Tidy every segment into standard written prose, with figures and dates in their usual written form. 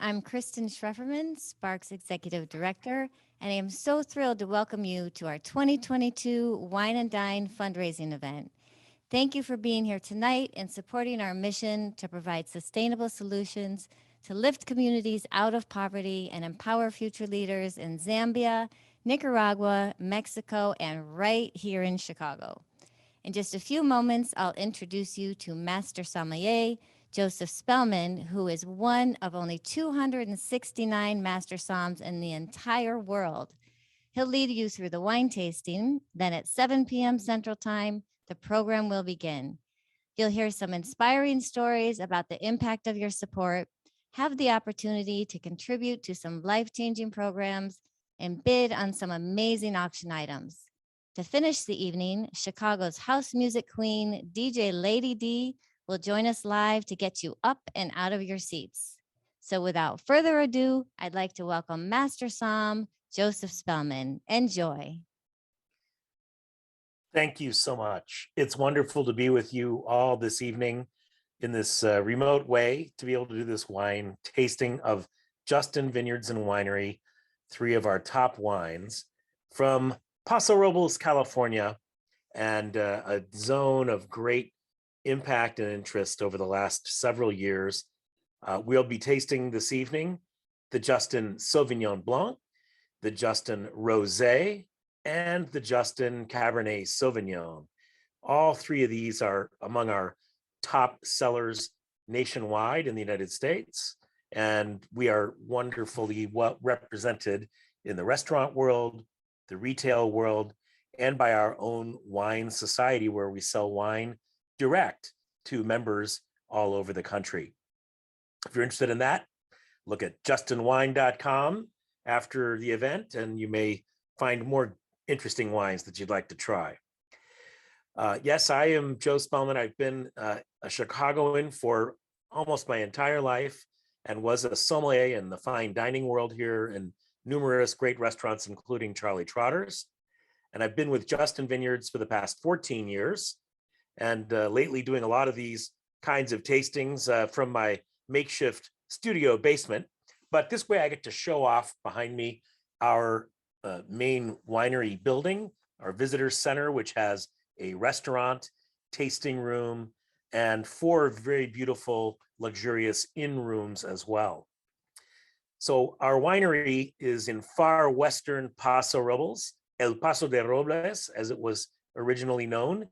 I'm Kristen Schrefferman, Sparks Executive Director, and I am so thrilled to welcome you to our 2022 Wine and Dine fundraising event. Thank you for being here tonight and supporting our mission to provide sustainable solutions to lift communities out of poverty and empower future leaders in Zambia, Nicaragua, Mexico, and right here in Chicago. In just a few moments, I'll introduce you to Master Sommelier Joseph Spellman, who is one of only 269 Master Somms in the entire world. He'll lead you through the wine tasting. Then at 7 p.m. Central Time, the program will begin. You'll hear some inspiring stories about the impact of your support, have the opportunity to contribute to some life-changing programs, and bid on some amazing auction items. To finish the evening, Chicago's house music queen, DJ Lady D, will join us live to get you up and out of your seats. So without further ado, I'd like to welcome Master Somm, Joseph Spellman. Enjoy. Thank you so much. It's wonderful to be with you all this evening in this remote way to be able to do this wine tasting of Justin Vineyards and Winery, three of our top wines from Paso Robles, California, and a zone of great impact and interest over the last several years. We'll be tasting this evening the Justin Sauvignon Blanc, the Justin Rosé, and the Justin Cabernet Sauvignon. All three of these are among our top sellers nationwide in the United States, and we are wonderfully well represented in the restaurant world, the retail world, and by our own wine society, where we sell wine direct to members all over the country. If you're interested in that, look at justinwine.com after the event, and you may find more interesting wines that you'd like to try. Yes, I am Joe Spellman. I've been a Chicagoan for almost my entire life and was a sommelier in the fine dining world here in numerous great restaurants, including Charlie Trotter's. And I've been with Justin Vineyards for the past 14 years, and lately doing a lot of these kinds of tastings from my makeshift studio basement. But this way I get to show off behind me our main winery building, our visitor center, which has a restaurant, tasting room, and 4 very beautiful, luxurious inn rooms as well. So our winery is in far western Paso Robles, El Paso de Robles, as it was originally known,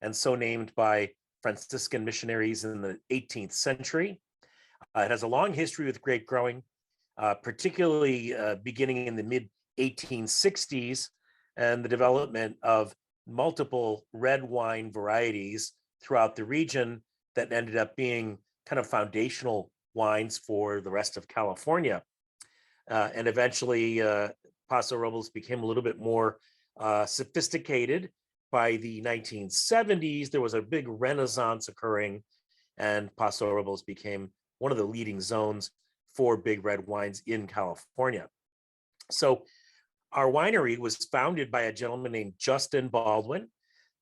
and so named by Franciscan missionaries in the 18th century. It has a long history with grape growing, particularly beginning in the mid-1860s, and the development of multiple red wine varieties throughout the region that ended up being kind of foundational wines for the rest of California. And eventually, Paso Robles became a little bit more sophisticated. By the 1970s, there was a big renaissance occurring, and Paso Robles became one of the leading zones for big red wines in California. So our winery was founded by a gentleman named Justin Baldwin.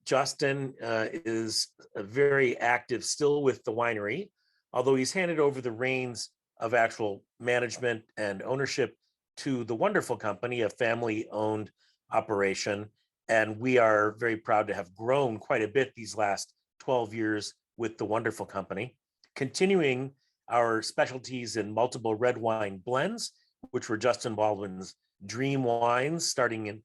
Justin is very active still with the winery, although he's handed over the reins of actual management and ownership to the wonderful company, a family-owned operation. And we are very proud to have grown quite a bit these last 12 years with the wonderful company, continuing our specialties in multiple red wine blends, which were Justin Baldwin's dream wines, starting in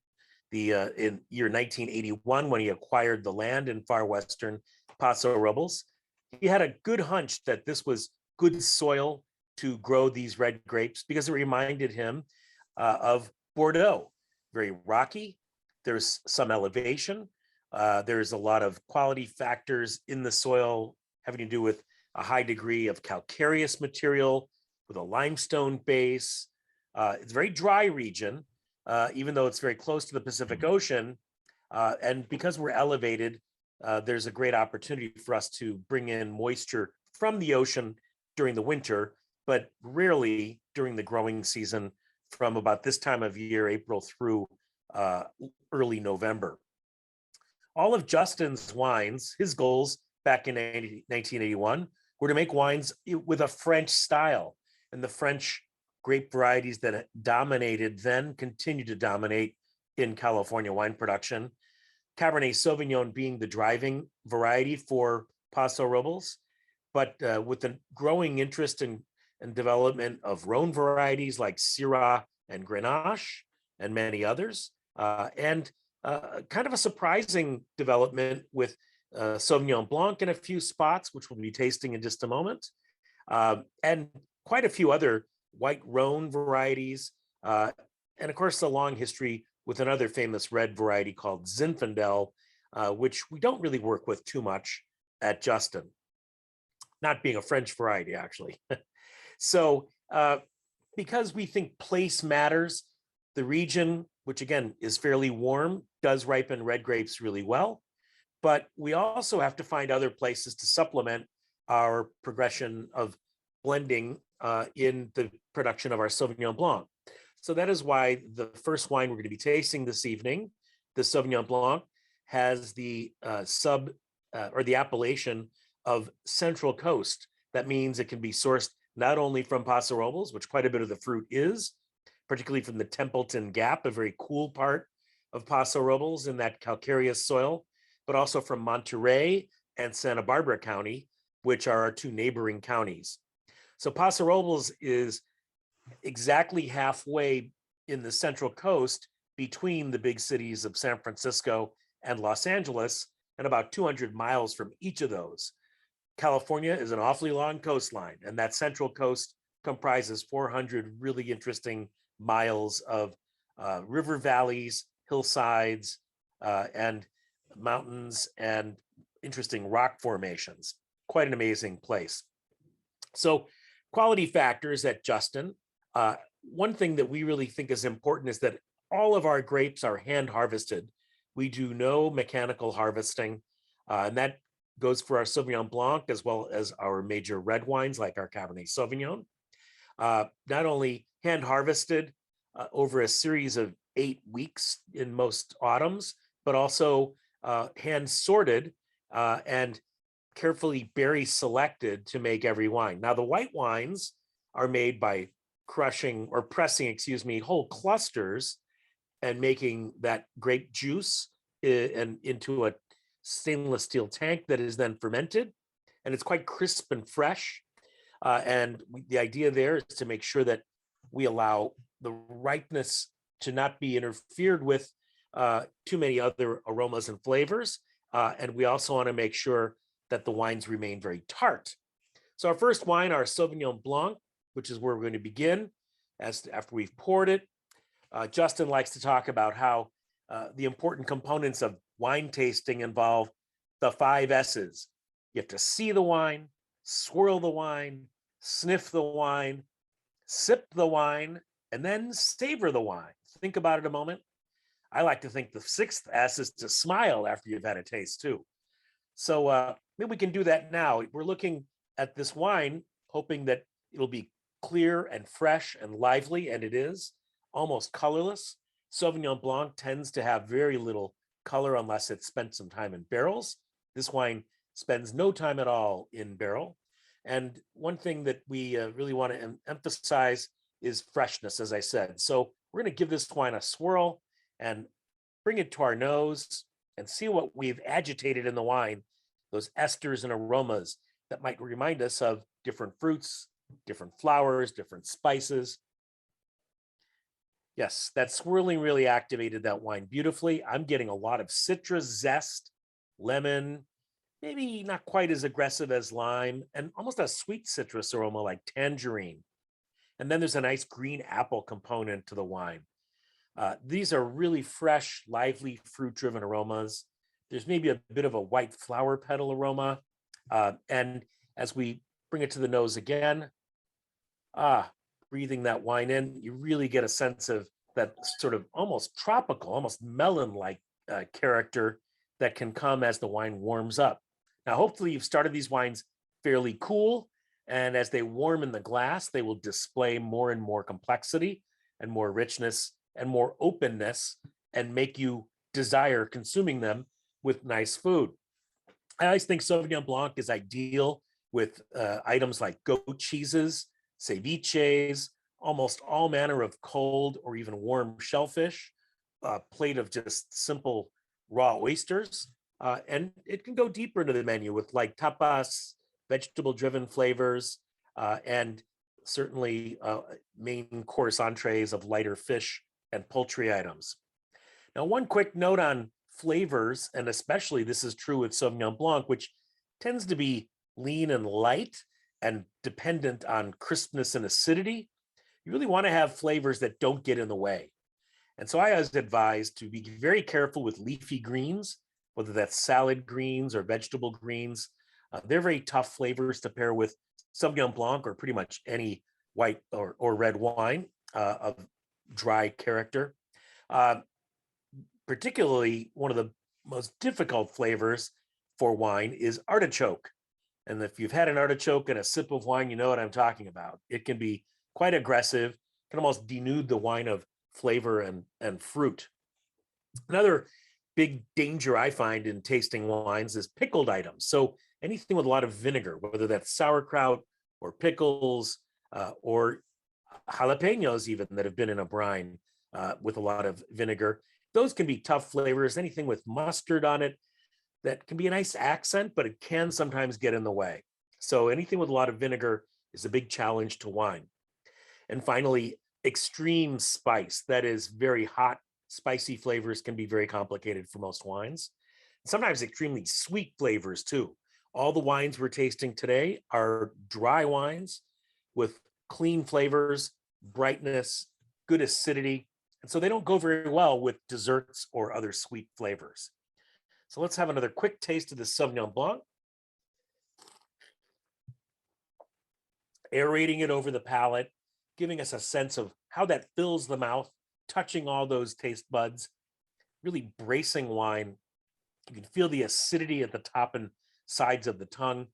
the in year 1981 when he acquired the land in far western Paso Robles. He had a good hunch that this was good soil to grow these red grapes because it reminded him of Bordeaux, very rocky. There's some elevation. There's a lot of quality factors in the soil having to do with a high degree of calcareous material with a limestone base. It's a very dry region, even though it's very close to the Pacific Ocean. And because we're elevated, there's a great opportunity for us to bring in moisture from the ocean during the winter, but rarely during the growing season from about this time of year, April through early November. All of Justin's wines, his goals back in 1981 were to make wines with a French style. And the French grape varieties that dominated then, continue to dominate in California wine production. Cabernet Sauvignon being the driving variety for Paso Robles, but with the growing interest and development of Rhone varieties like Syrah and Grenache and many others, and kind of a surprising development with Sauvignon Blanc in a few spots, which we'll be tasting in just a moment, and quite a few other white Rhone varieties, and of course a long history with another famous red variety called Zinfandel, which we don't really work with too much at Justin, not being a French variety, actually. So because we think place matters, the region, which again is fairly warm, does ripen red grapes really well. But we also have to find other places to supplement our progression of blending in the production of our Sauvignon Blanc. So that is why the first wine we're going to be tasting this evening, the Sauvignon Blanc, has the or the appellation of Central Coast. That means it can be sourced not only from Paso Robles, which quite a bit of the fruit is, particularly from the Templeton Gap, a very cool part of Paso Robles in that calcareous soil, but also from Monterey and Santa Barbara County, which are our two neighboring counties. So Paso Robles is exactly halfway in the Central Coast between the big cities of San Francisco and Los Angeles, and about 200 miles from each of those. California is an awfully long coastline, and that Central Coast comprises 400 really interesting miles of river valleys, hillsides, and mountains, and interesting rock formations. Quite an amazing place. So quality factors at Justin. One thing that we really think is important is that all of our grapes are hand harvested. We do no mechanical harvesting, and that goes for our Sauvignon Blanc as well as our major red wines like our Cabernet Sauvignon. Not only hand harvested over a series of 8 weeks in most autumns, but also hand sorted and carefully berry selected to make every wine. Now the white wines are made by crushing or pressing, whole clusters and making that grape juice and into a stainless steel tank that is then fermented, and it's quite crisp and fresh. The idea there is to make sure that we allow the ripeness to not be interfered with too many other aromas and flavors. And we also want to make sure that the wines remain very tart. So our first wine, our Sauvignon Blanc, which is where we're going to begin, after we've poured it. Justin likes to talk about how the important components of wine tasting involve the 5 S's. You have to see the wine, swirl the wine, sniff the wine, sip the wine, and then savor the wine. Think about it a moment. I like to think the 6th S is to smile after you've had a taste too. So maybe we can do that now. We're looking at this wine, hoping that it'll be clear and fresh and lively, and it is, almost colorless. Sauvignon Blanc tends to have very little color unless it's spent some time in barrels. This wine spends no time at all in barrel. And one thing that we really want to emphasize is freshness, as I said. So we're going to give this wine a swirl and bring it to our nose and see what we've agitated in the wine, those esters and aromas that might remind us of different fruits, different flowers, different spices. Yes, that swirling really activated that wine beautifully. I'm getting a lot of citrus zest, lemon, maybe not quite as aggressive as lime, and almost a sweet citrus aroma like tangerine. And then there's a nice green apple component to the wine. These are really fresh, lively, fruit-driven aromas. There's maybe a bit of a white flower petal aroma. And as we bring it to the nose again, breathing that wine in, you really get a sense of that sort of almost tropical, almost melon-like character that can come as the wine warms up. Now, hopefully you've started these wines fairly cool, and as they warm in the glass, they will display more and more complexity and more richness and more openness and make you desire consuming them with nice food. I always think Sauvignon Blanc is ideal with items like goat cheeses, ceviches, almost all manner of cold or even warm shellfish, a plate of just simple raw oysters, and it can go deeper into the menu with like tapas, vegetable-driven flavors, and certainly main course entrees of lighter fish and poultry items. Now, one quick note on flavors, and especially this is true with Sauvignon Blanc, which tends to be lean and light and dependent on crispness and acidity. You really want to have flavors that don't get in the way. And so I always advise to be very careful with leafy greens, whether that's salad greens or vegetable greens. They're very tough flavors to pair with Sauvignon Blanc or pretty much any white or red wine of dry character. Particularly, one of the most difficult flavors for wine is artichoke. And if you've had an artichoke and a sip of wine, you know what I'm talking about. It can be quite aggressive, can almost denude the wine of flavor and fruit. Another big danger I find in tasting wines is pickled items. So anything with a lot of vinegar, whether that's sauerkraut or pickles or jalapenos even that have been in a brine with a lot of vinegar. Those can be tough flavors. Anything with mustard on it, that can be a nice accent, but it can sometimes get in the way. So anything with a lot of vinegar is a big challenge to wine. And finally, extreme spice, that is very hot, spicy flavors can be very complicated for most wines. Sometimes extremely sweet flavors too. All the wines we're tasting today are dry wines with clean flavors, brightness, good acidity. And so they don't go very well with desserts or other sweet flavors. So let's have another quick taste of the Sauvignon Blanc. Aerating it over the palate, giving us a sense of how that fills the mouth, touching all those taste buds, really bracing wine. You can feel the acidity at the top and sides of the tongue.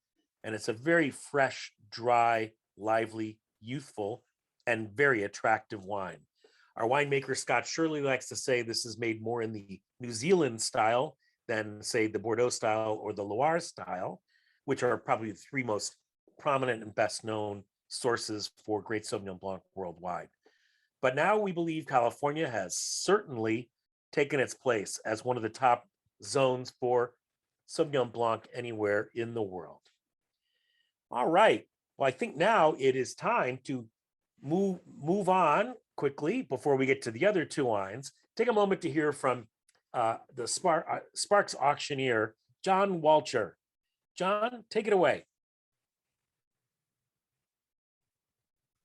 And it's a very fresh, dry, lively, youthful, and very attractive wine. Our winemaker, Scott Shirley, likes to say this is made more in the New Zealand style than, say, the Bordeaux style or the Loire style, which are probably the three most prominent and best known sources for great Sauvignon Blanc worldwide. But now we believe California has certainly taken its place as one of the top zones for Sauvignon Blanc anywhere in the world. All right. Well, I think now it is time to move on quickly before we get to the other two wines. Take a moment to hear from the Sparks auctioneer, John Walcher. John, take it away.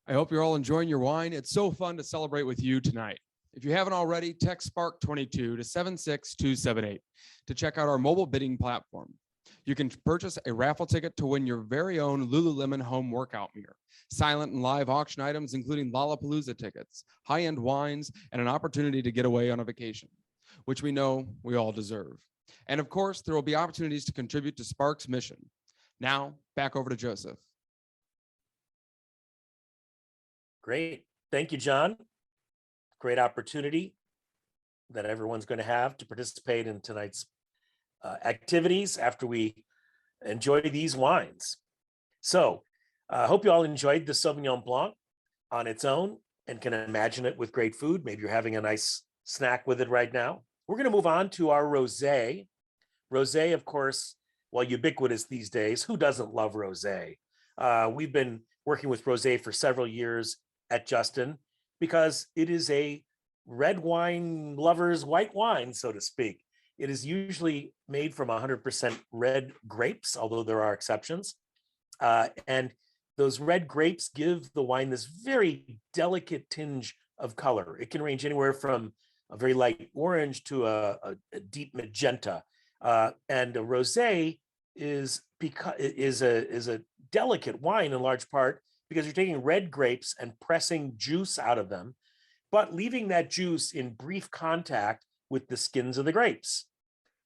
I hope you're all enjoying your wine. It's so fun to celebrate with you tonight. If you haven't already, text SPARK22 to 76278 to check out our mobile bidding platform. You can purchase a raffle ticket to win your very own Lululemon home workout mirror, silent and live auction items, including Lollapalooza tickets, high-end wines, and an opportunity to get away on a vacation, which we know we all deserve. And of course, there will be opportunities to contribute to Spark's mission. Now, back over to Joseph. Great. Thank you, John. Great opportunity that everyone's going to have to participate in tonight's activities after we enjoy these wines. So I hope you all enjoyed the Sauvignon Blanc on its own and can imagine it with great food. Maybe you're having a nice snack with it right now. We're going to move on to our rosé. Rosé, of course, well, ubiquitous these days. Who doesn't love rosé? We've been working with rosé for several years at Justin because it is a red wine lover's white wine, so to speak. It is usually made from 100% red grapes, although there are exceptions. And those red grapes give the wine this very delicate tinge of color. It can range anywhere from a very light orange to a deep magenta. And a rosé is a delicate wine in large part because you're taking red grapes and pressing juice out of them, but leaving that juice in brief contact with the skins of the grapes.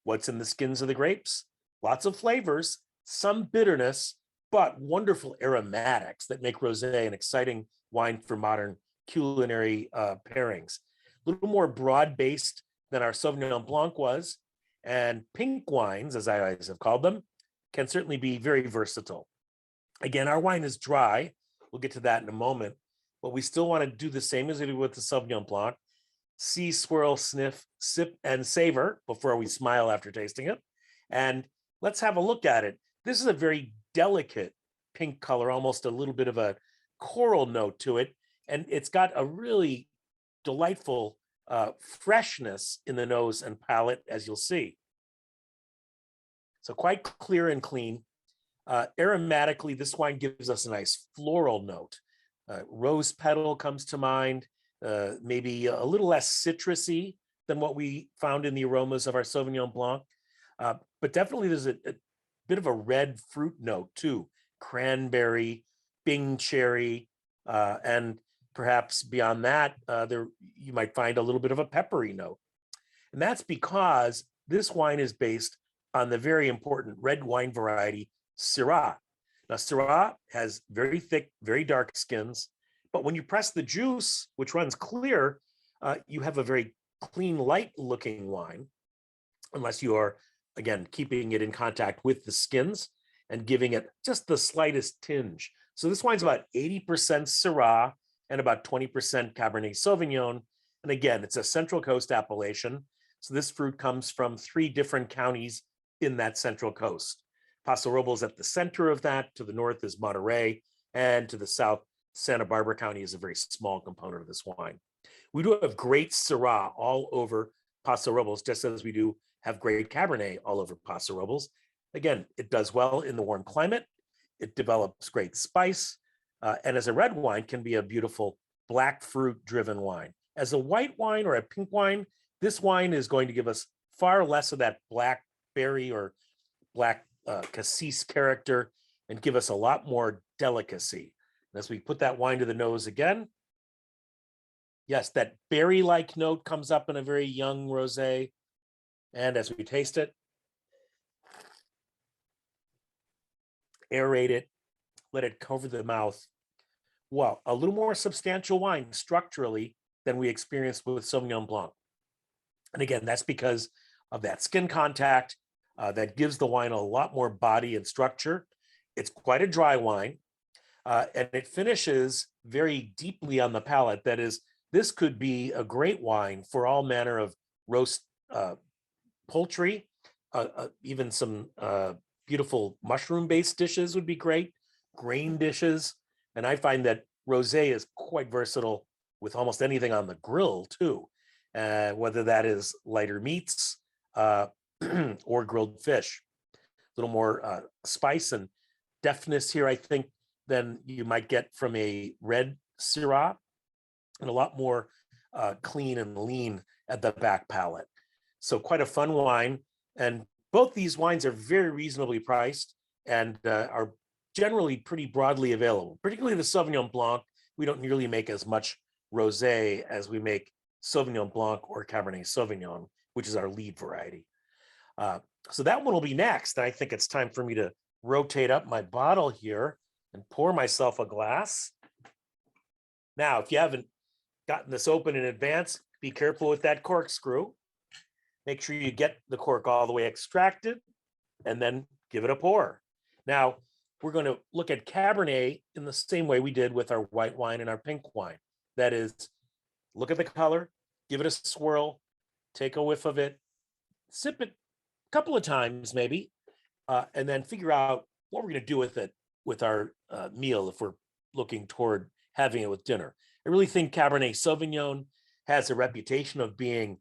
What's in the skins of the grapes? Lots of flavors, some bitterness, but wonderful aromatics that make rosé an exciting wine for modern culinary pairings. A little more broad-based than our Sauvignon Blanc was, and pink wines, as I always have called them, can certainly be very versatile. Again, our wine is dry. We'll get to that in a moment, but we still want to do the same as we do with the Sauvignon Blanc. See, swirl, sniff, sip, and savor before we smile after tasting it. And let's have a look at it. This is a very delicate pink color, almost a little bit of a coral note to it. And it's got a really delightful freshness in the nose and palate, as you'll see. So quite clear and clean. Aromatically, this wine gives us a nice floral note. Rose petal comes to mind, maybe a little less citrusy than what we found in the aromas of our Sauvignon Blanc. But definitely there's a bit of a red fruit note too. Cranberry, Bing cherry, and perhaps beyond that, there you might find a little bit of a peppery note. And that's because this wine is based on the very important red wine variety, Syrah. Now, Syrah has very thick, very dark skins, but when you press the juice, which runs clear, you have a very clean, light-looking wine, unless you are, again, keeping it in contact with the skins and giving it just the slightest tinge. So this wine's about 80% Syrah and about 20% Cabernet Sauvignon. And again, it's a Central Coast appellation. So this fruit comes from 3 different counties in that Central Coast. Paso Robles at the center of that. To the north is Monterey, and to the south, Santa Barbara County is a very small component of this wine. We do have great Syrah all over Paso Robles, just as we do have great Cabernet all over Paso Robles. Again, it does well in the warm climate. It develops great spice, and as a red wine can be a beautiful black fruit driven wine. As a white wine or a pink wine, this wine is going to give us far less of that black berry or black cassis character and give us a lot more delicacy. And as we put that wine to the nose again, yes, that berry-like note comes up in a very young rosé. And as we taste it, aerate it, let it cover the mouth. Well, a little more substantial wine structurally than we experienced with Sauvignon Blanc. And again, that's because of that skin contact that gives the wine a lot more body and structure. It's quite a dry wine, and it finishes very deeply on the palate. That is, this could be a great wine for all manner of roast poultry, even some beautiful mushroom-based dishes would be great, grain dishes. And I find that rosé is quite versatile with almost anything on the grill too, whether that is lighter meats or grilled fish. A little more spice and deftness here, I think, than you might get from a red Syrah, and a lot more clean and lean at the back palate. So quite a fun wine. And both these wines are very reasonably priced and are generally pretty broadly available, particularly the Sauvignon Blanc. We don't nearly make as much rosé as we make Sauvignon Blanc or Cabernet Sauvignon, which is our lead variety. So that one will be next. I think it's time for me to rotate up my bottle here and pour myself a glass. Now, if you haven't gotten this open in advance, be careful with that corkscrew. Make sure you get the cork all the way extracted and then give it a pour. Now, we're going to look at Cabernet in the same way we did with our white wine and our pink wine. That is, look at the color, give it a swirl, take a whiff of it, sip it a couple of times maybe, and then figure out what we're going to do with it with our meal if we're looking toward having it with dinner. I really think Cabernet Sauvignon has a reputation of being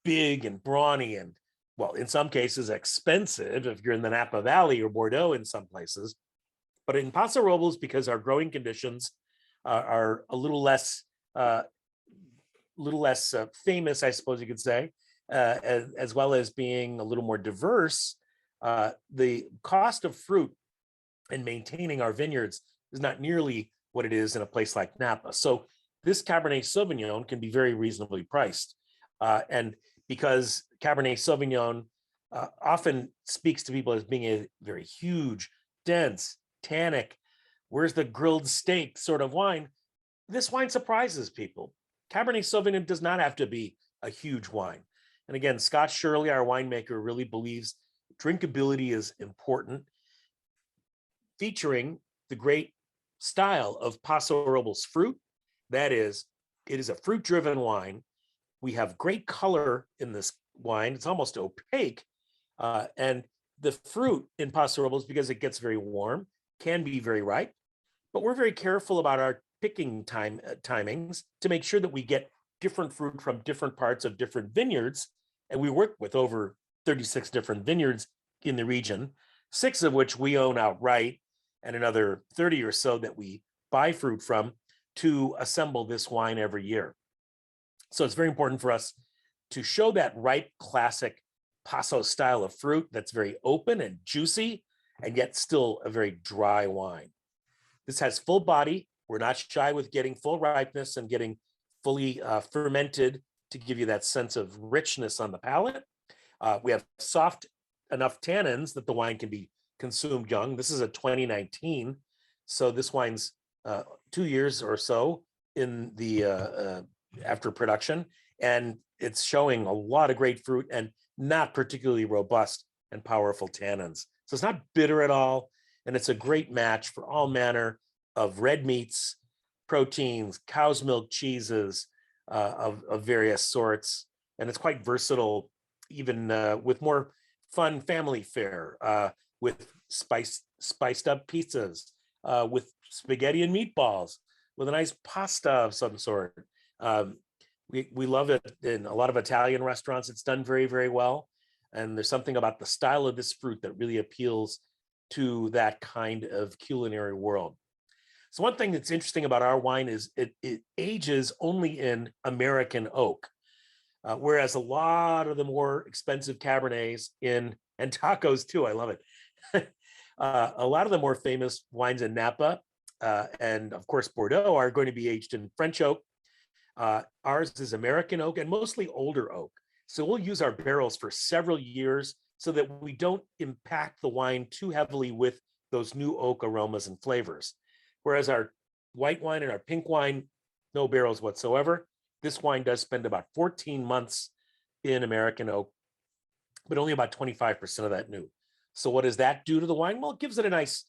big and brawny and, well, in some cases expensive if you're in the Napa Valley or Bordeaux in some places. But in Paso Robles, because our growing conditions are a little less famous, I suppose you could say, as well as being a little more diverse, the cost of fruit and maintaining our vineyards is not nearly what it is in a place like Napa. So this Cabernet Sauvignon can be very reasonably priced. And because Cabernet Sauvignon often speaks to people as being a very huge, dense, tannic, where's the grilled steak sort of wine, this wine surprises people. Cabernet Sauvignon does not have to be a huge wine. And again, Scott Shirley, our winemaker, really believes drinkability is important, featuring the great style of Paso Robles fruit That is, it is a fruit-driven wine. We have great color in this wine. It's almost opaque. And the fruit in Paso Robles, because it gets very warm, can be very ripe. But we're very careful about our picking timings to make sure that we get different fruit from different parts of different vineyards. And we work with over 36 different vineyards in the region, 6 of which we own outright, and another 30 or so that we buy fruit from to assemble this wine every year. So it's very important for us to show that ripe, classic Paso style of fruit that's very open and juicy, and yet still a very dry wine. This has full body. We're not shy with getting full ripeness and getting fully fermented to give you that sense of richness on the palate. We have soft enough tannins that the wine can be consumed young. This is a 2019, so this wine's 2 years or so in the after production, and it's showing a lot of great fruit and not particularly robust and powerful tannins. So it's not bitter at all, and it's a great match for all manner of red meats, proteins, cow's milk cheeses of various sorts, and it's quite versatile, even with more fun family fare, with spiced up pizzas, with spaghetti and meatballs, with a nice pasta of some sort. We love it in a lot of Italian restaurants. It's done very, very well. And there's something about the style of this fruit that really appeals to that kind of culinary world. So one thing that's interesting about our wine is it ages only in American oak, whereas a lot of the more expensive Cabernets and tacos too, I love it. A lot of the more famous wines in Napa and of course Bordeaux are going to be aged in French oak. Ours is American oak and mostly older oak. So we'll use our barrels for several years so that we don't impact the wine too heavily with those new oak aromas and flavors. Whereas our white wine and our pink wine, no barrels whatsoever. This wine does spend about 14 months in American oak, but only about 25% of that new. So what does that do to the wine? Well, it gives it a nice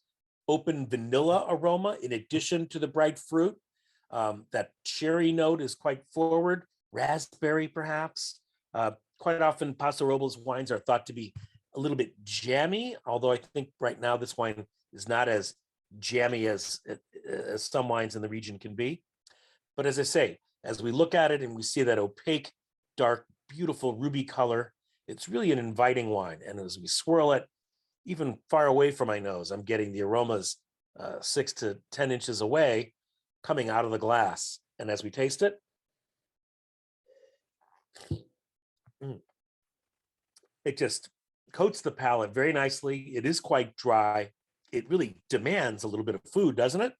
open vanilla aroma in addition to the bright fruit. That cherry note is quite forward, raspberry perhaps. Quite often Paso Robles wines are thought to be a little bit jammy, although I think right now this wine is not as jammy as some wines in the region can be. But as I say, as we look at it and we see that opaque, dark, beautiful ruby color, it's really an inviting wine. And as we swirl it, even far away from my nose, I'm getting the aromas 6 to 10 inches away coming out of the glass. And as we taste it, it just coats the palate very nicely. It is quite dry. It really demands a little bit of food, doesn't it?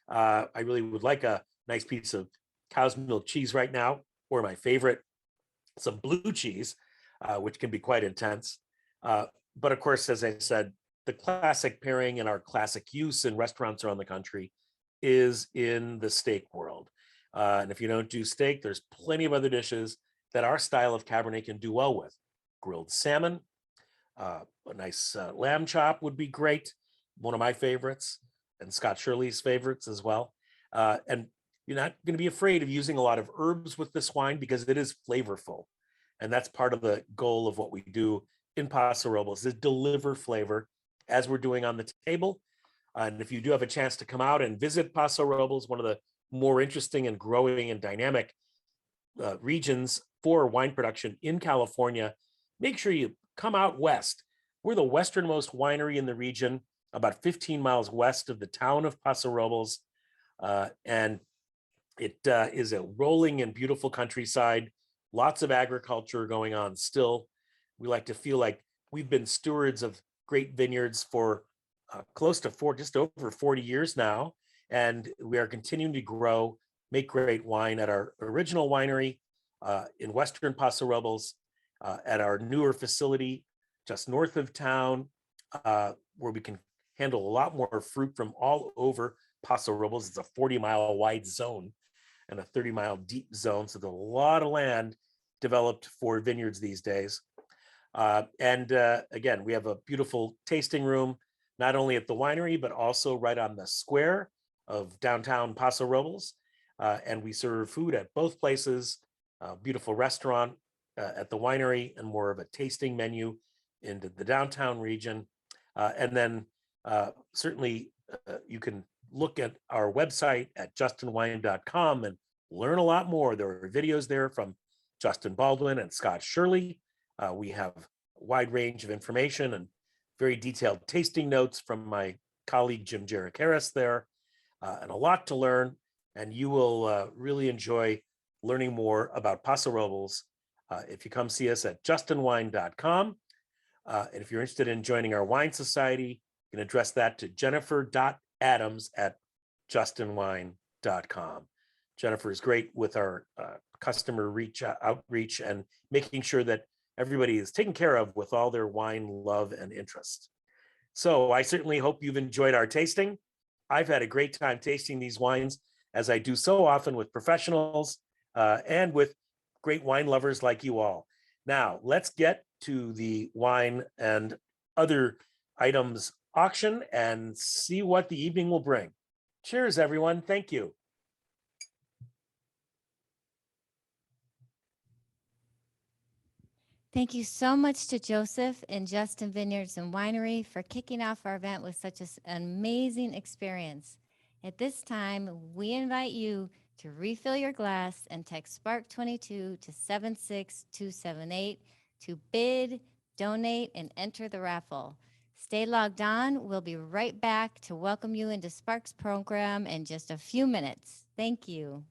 I really would like a nice piece of cow's milk cheese right now, or my favorite, some blue cheese, which can be quite intense. But of course, as I said, the classic pairing and our classic use in restaurants around the country is in the steak world. And if you don't do steak, there's plenty of other dishes that our style of Cabernet can do well with. Grilled salmon, a nice lamb chop would be great. One of my favorites, and Scott Shirley's favorites as well. And you're not going to be afraid of using a lot of herbs with this wine because it is flavorful. And that's part of the goal of what we do in Paso Robles, is deliver flavor as we're doing on the table. And if you do have a chance to come out and visit Paso Robles, one of the more interesting and growing and dynamic regions for wine production in California, make sure you come out west. We're the westernmost winery in the region, about 15 miles west of the town of Paso Robles. And it is a rolling and beautiful countryside, lots of agriculture going on still. We like to feel like we've been stewards of great vineyards for close to just over 40 years now. And we are continuing to grow, make great wine at our original winery in Western Paso Robles, at our newer facility just north of town, where we can handle a lot more fruit from all over Paso Robles. It's a 40-mile wide zone and a 30-mile deep zone. So there's a lot of land developed for vineyards these days. And again, we have a beautiful tasting room, not only at the winery, but also right on the square of downtown Paso Robles. and we serve food at both places, beautiful restaurant at the winery, and more of a tasting menu into the downtown region. And then certainly you can look at our website at justinwine.com and learn a lot more. There are videos there from Justin Baldwin and Scott Shirley. We have a wide range of information and very detailed tasting notes from my colleague Jim Jarek Harris there, and a lot to learn. And you will really enjoy learning more about Paso Robles if you come see us at justinwine.com. And if you're interested in joining our wine society, you can address that to jennifer.adams@justinwine.com. Jennifer is great with our customer outreach and making sure that everybody is taken care of with all their wine love and interest. So I certainly hope you've enjoyed our tasting. I've had a great time tasting these wines, as I do so often with professionals and with great wine lovers like you all. Now, let's get to the wine and other items auction and see what the evening will bring. Cheers, everyone. Thank you. Thank you so much to Joseph and Justin Vineyards and Winery for kicking off our event with such an amazing experience. At this time, we invite you to refill your glass and text Spark 22 to 76278 to bid, donate, and enter the raffle. Stay logged on. We'll be right back to welcome you into Spark's program in just a few minutes. Thank you.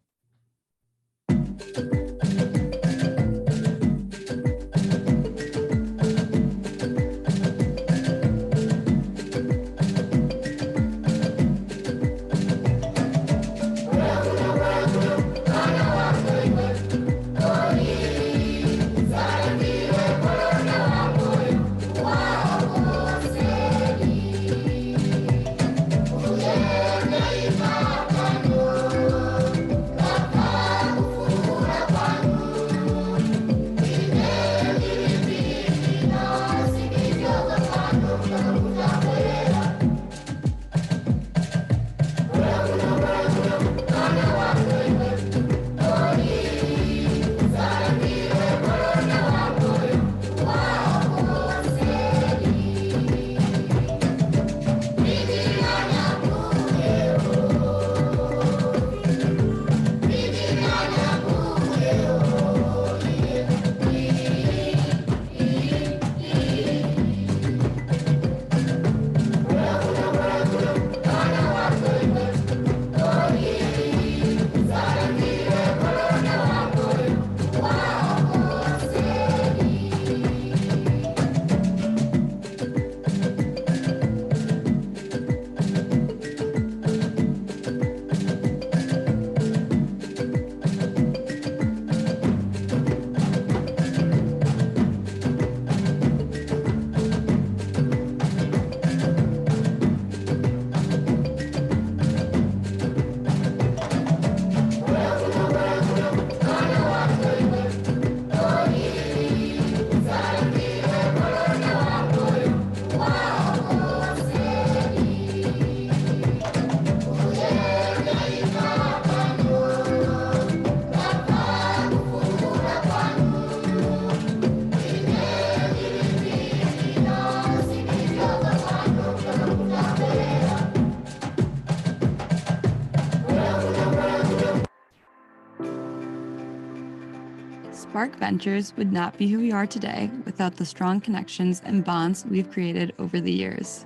Spark Ventures would not be who we are today without the strong connections and bonds we've created over the years.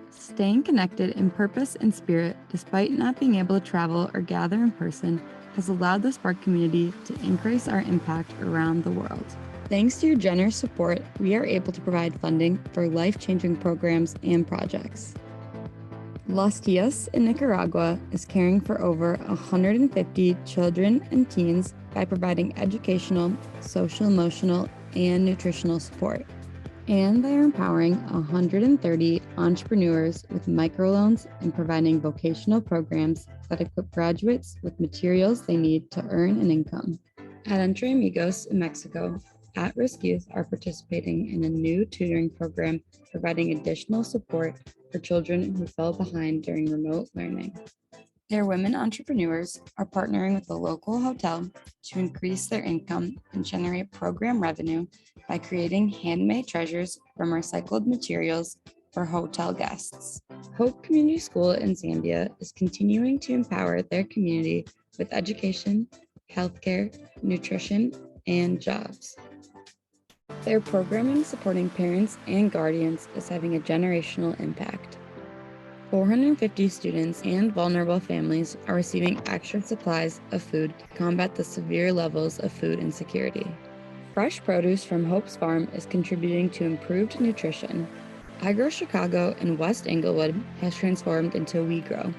Staying connected in purpose and spirit, despite not being able to travel or gather in person, has allowed the Spark community to increase our impact around the world. Thanks to your generous support, we are able to provide funding for life-changing programs and projects. Los Tias in Nicaragua is caring for over 150 children and teens by providing educational, social, emotional, and nutritional support. And they are empowering 130 entrepreneurs with microloans and providing vocational programs that equip graduates with materials they need to earn an income. At Entre Amigos in Mexico, at-risk youth are participating in a new tutoring program providing additional support for children who fell behind during remote learning. Their women entrepreneurs are partnering with a local hotel to increase their income and generate program revenue by creating handmade treasures from recycled materials for hotel guests. Hope Community School in Zambia is continuing to empower their community with education, healthcare, nutrition, and jobs. Their programming supporting parents and guardians is having a generational impact. 450 students and vulnerable families are receiving extra supplies of food to combat the severe levels of food insecurity. Fresh produce from Hope's Farm is contributing to improved nutrition. Agro Chicago in West Englewood has transformed into We Grow,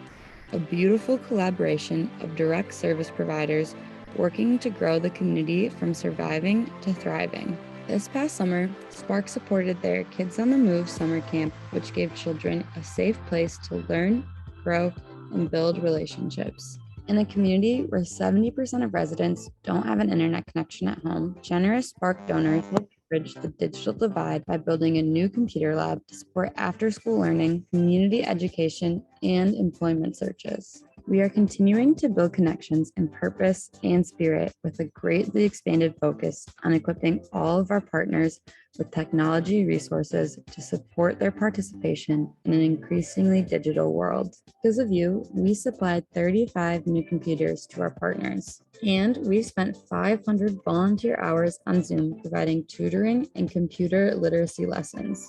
a beautiful collaboration of direct service providers working to grow the community from surviving to thriving. This past summer, Spark supported their Kids on the Move summer camp, which gave children a safe place to learn, grow, and build relationships. In a community where 70% of residents don't have an internet connection at home, generous Spark donors helped bridge the digital divide by building a new computer lab to support after-school learning, community education, and employment searches. We are continuing to build connections in purpose and spirit with a greatly expanded focus on equipping all of our partners with technology resources to support their participation in an increasingly digital world. Because of you, we supplied 35 new computers to our partners, and we spent 500 volunteer hours on Zoom providing tutoring and computer literacy lessons.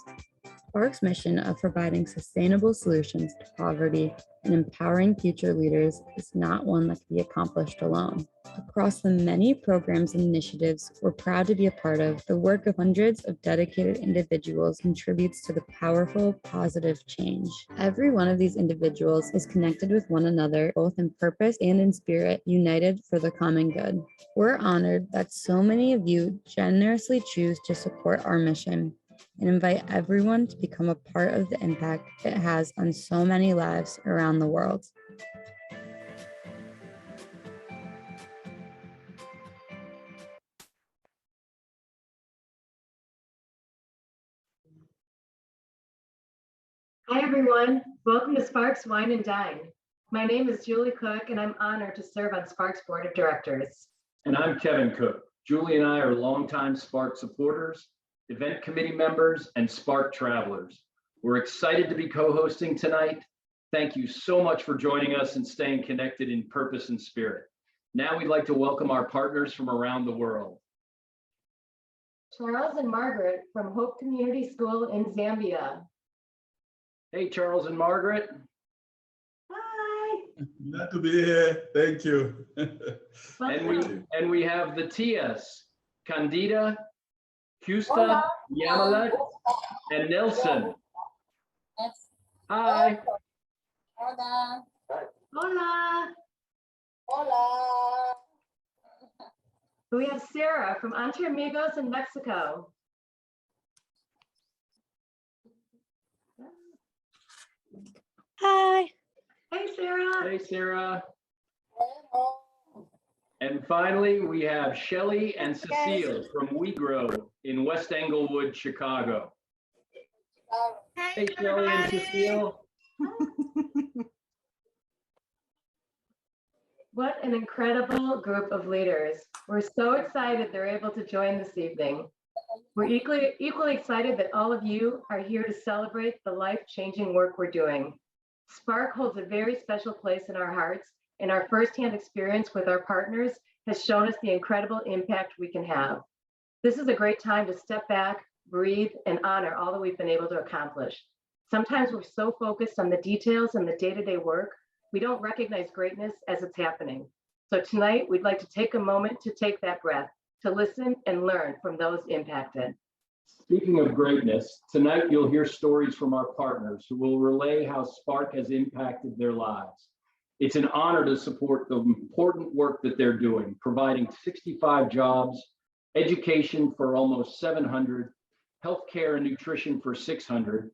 Spark's mission of providing sustainable solutions to poverty and empowering future leaders is not one that can be accomplished alone. Across the many programs and initiatives we're proud to be a part of, the work of hundreds of dedicated individuals contributes to the powerful, positive change. Every one of these individuals is connected with one another, both in purpose and in spirit, united for the common good. We're honored that so many of you generously choose to support our mission and invite everyone to become a part of the impact it has on so many lives around the world. Hi, everyone. Welcome to Sparks Wine and Dine. My name is Julie Cook, and I'm honored to serve on Sparks Board of Directors. And I'm Kevin Cook. Julie and I are longtime Spark supporters, event committee members, and Spark travelers. We're excited to be co-hosting tonight. Thank you so much for joining us and staying connected in purpose and spirit. Now we'd like to welcome our partners from around the world. Charles and Margaret from Hope Community School in Zambia. Hey, Charles and Margaret. Hi. Glad to be here. Thank you. And we have the Tias, Candida, Husta, Yamalat, and Nelson. Hi. Hola. Hola. Hola. We have Sarah from Entre Amigos in Mexico. Hi. Hey, Sarah. Hey, Sarah. Hello. And finally, we have Shelly and Cecile from We Grow in West Englewood, Chicago. Hey, Shelly and Cecile. What an incredible group of leaders. We're so excited they're able to join this evening. We're equally excited that all of you are here to celebrate the life-changing work we're doing. Spark holds a very special place in our hearts, and our firsthand experience with our partners has shown us the incredible impact we can have. This is a great time to step back, breathe, and honor all that we've been able to accomplish. Sometimes we're so focused on the details and the day-to-day work, we don't recognize greatness as it's happening. So tonight, we'd like to take a moment to take that breath, to listen and learn from those impacted. Speaking of greatness, tonight you'll hear stories from our partners who will relay how Spark has impacted their lives. It's an honor to support the important work that they're doing, providing 65 jobs, education for almost 700, healthcare and nutrition for 600,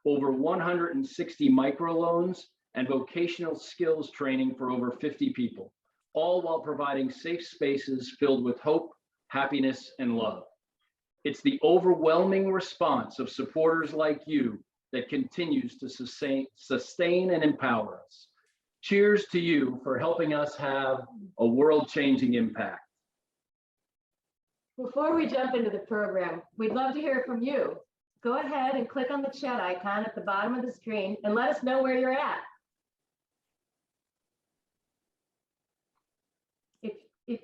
over 160 microloans, and vocational skills training for over 50 people, all while providing safe spaces filled with hope, happiness, and love. It's the overwhelming response of supporters like you that continues to sustain and empower us. Cheers to you for helping us have a world-changing impact. Before we jump into the program, we'd love to hear from you. Go ahead and click on the chat icon at the bottom of the screen and let us know where you're at.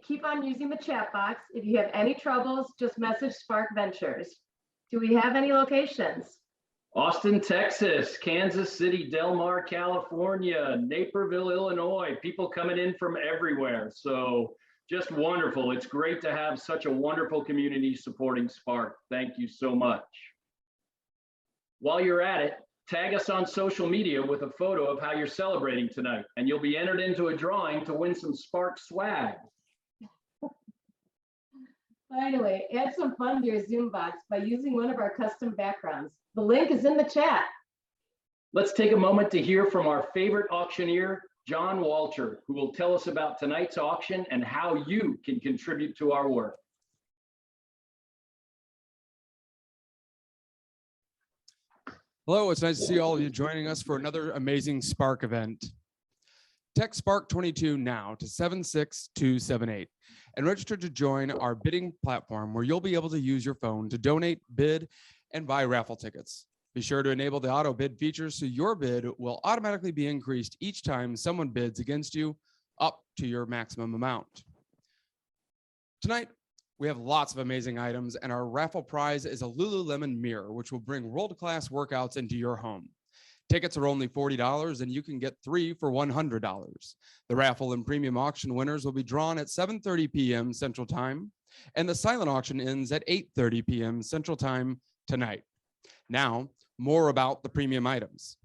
Keep on using the chat box. If you have any troubles, just message Spark Ventures. Do we have any locations? Austin, Texas, Kansas City, Del Mar, California, Naperville, Illinois, people coming in from everywhere. So just wonderful. It's great to have such a wonderful community supporting Spark. Thank you so much. While you're at it, tag us on social media with a photo of how you're celebrating tonight, and you'll be entered into a drawing to win some Spark swag. Finally, add some fun to your Zoom box by using one of our custom backgrounds. The link is in the chat. Let's take a moment to hear from our favorite auctioneer, John Walter, who will tell us about tonight's auction and how you can contribute to our work. Hello, it's nice to see all of you joining us for another amazing Spark event. Text Spark 22 now to 76278 and register to join our bidding platform where you'll be able to use your phone to donate, bid, and buy raffle tickets. Be sure to enable the auto bid feature so your bid will automatically be increased each time someone bids against you up to your maximum amount. Tonight, we have lots of amazing items, and our raffle prize is a Lululemon mirror, which will bring world-class workouts into your home. Tickets are only $40, and you can get 3 for $100. The raffle and premium auction winners will be drawn at 7:30 p.m. Central Time, and the silent auction ends at 8:30 p.m. Central Time tonight. Now, more about the premium items.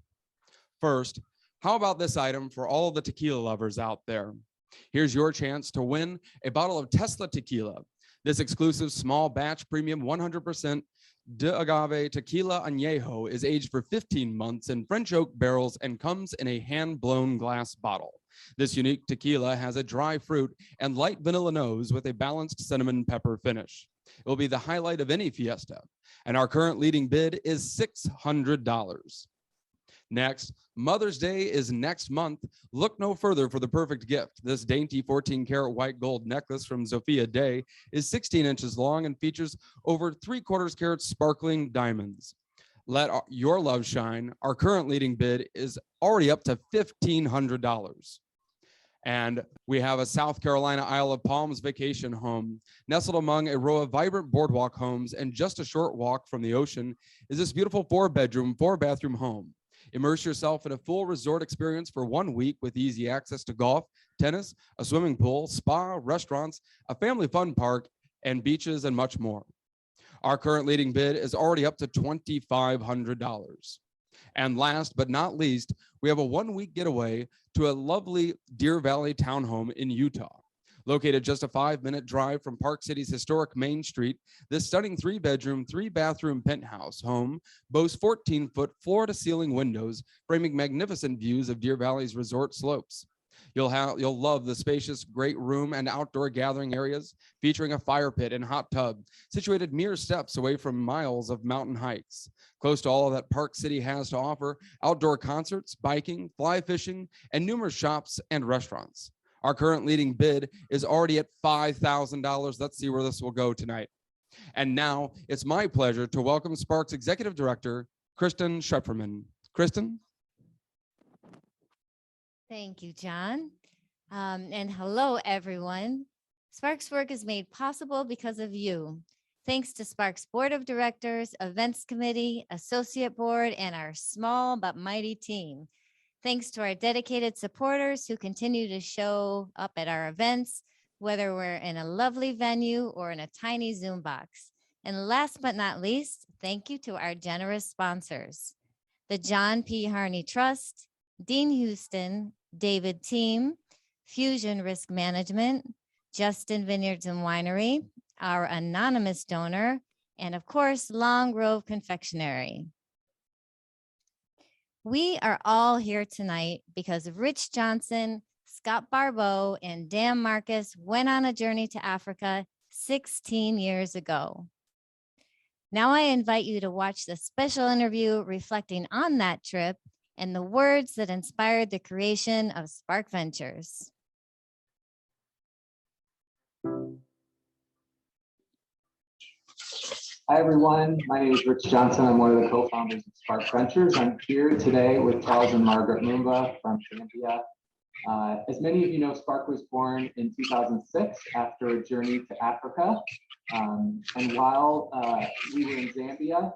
First, how about this item for all the tequila lovers out there? Here's your chance to win a bottle of Tesla tequila. This exclusive small batch premium 100% de agave tequila añejo is aged for 15 months in French oak barrels and comes in a hand-blown glass bottle. This unique tequila has a dry fruit and light vanilla nose with a balanced cinnamon pepper finish. It will be the highlight of any fiesta, and our current leading bid is $600. Next, Mother's Day is next month. Look no further for the perfect gift. This dainty 14-karat white gold necklace from Sophia Day is 16 inches long and features over 3/4 carat sparkling diamonds. Let your love shine. Our current leading bid is already up to $1,500. And we have a South Carolina Isle of Palms vacation home. Nestled among a row of vibrant boardwalk homes and just a short walk from the ocean is this beautiful 4-bedroom, 4-bathroom home. Immerse yourself in a full resort experience for 1 week with easy access to golf, tennis, a swimming pool, spa, restaurants, a family fun park, and beaches, and much more. Our current leading bid is already up to $2,500. And last but not least, we have a 1-week getaway to a lovely Deer Valley townhome in Utah. Located just a 5-minute drive from Park City's historic Main Street, this stunning 3-bedroom, 3-bathroom penthouse home boasts 14-foot floor-to-ceiling windows, framing magnificent views of Deer Valley's resort slopes. You'll love the spacious great room and outdoor gathering areas, featuring a fire pit and hot tub, situated mere steps away from miles of mountain hikes. Close to all that Park City has to offer, outdoor concerts, biking, fly fishing, and numerous shops and restaurants. Our current leading bid is already at $5,000. Let's see where this will go tonight. And now it's my pleasure to welcome Spark's Executive Director, Kristen Schepferman. Kristen? Thank you, John. And hello, everyone. Spark's work is made possible because of you. Thanks to Spark's Board of Directors, Events Committee, Associate Board, and our small but mighty team. Thanks to our dedicated supporters who continue to show up at our events, whether we're in a lovely venue or in a tiny Zoom box. And last but not least, thank you to our generous sponsors, the John P. Harney Trust, Dean Houston, David Team, Fusion Risk Management, Justin Vineyards and Winery, our anonymous donor, and of course, Long Grove Confectionery. We are all here tonight because Rich Johnson, Scott Barbeau, and Dan Marcus went on a journey to Africa 16 years ago. Now I invite you to watch the special interview reflecting on that trip and the words that inspired the creation of Spark Ventures. Hi, everyone. My name is Rich Johnson. I'm one of the co-founders of Spark Ventures. I'm here today with Charles and Margaret Mumba from Zambia. As many of you know, Spark was born in 2006 after a journey to Africa. And while we were in Zambia,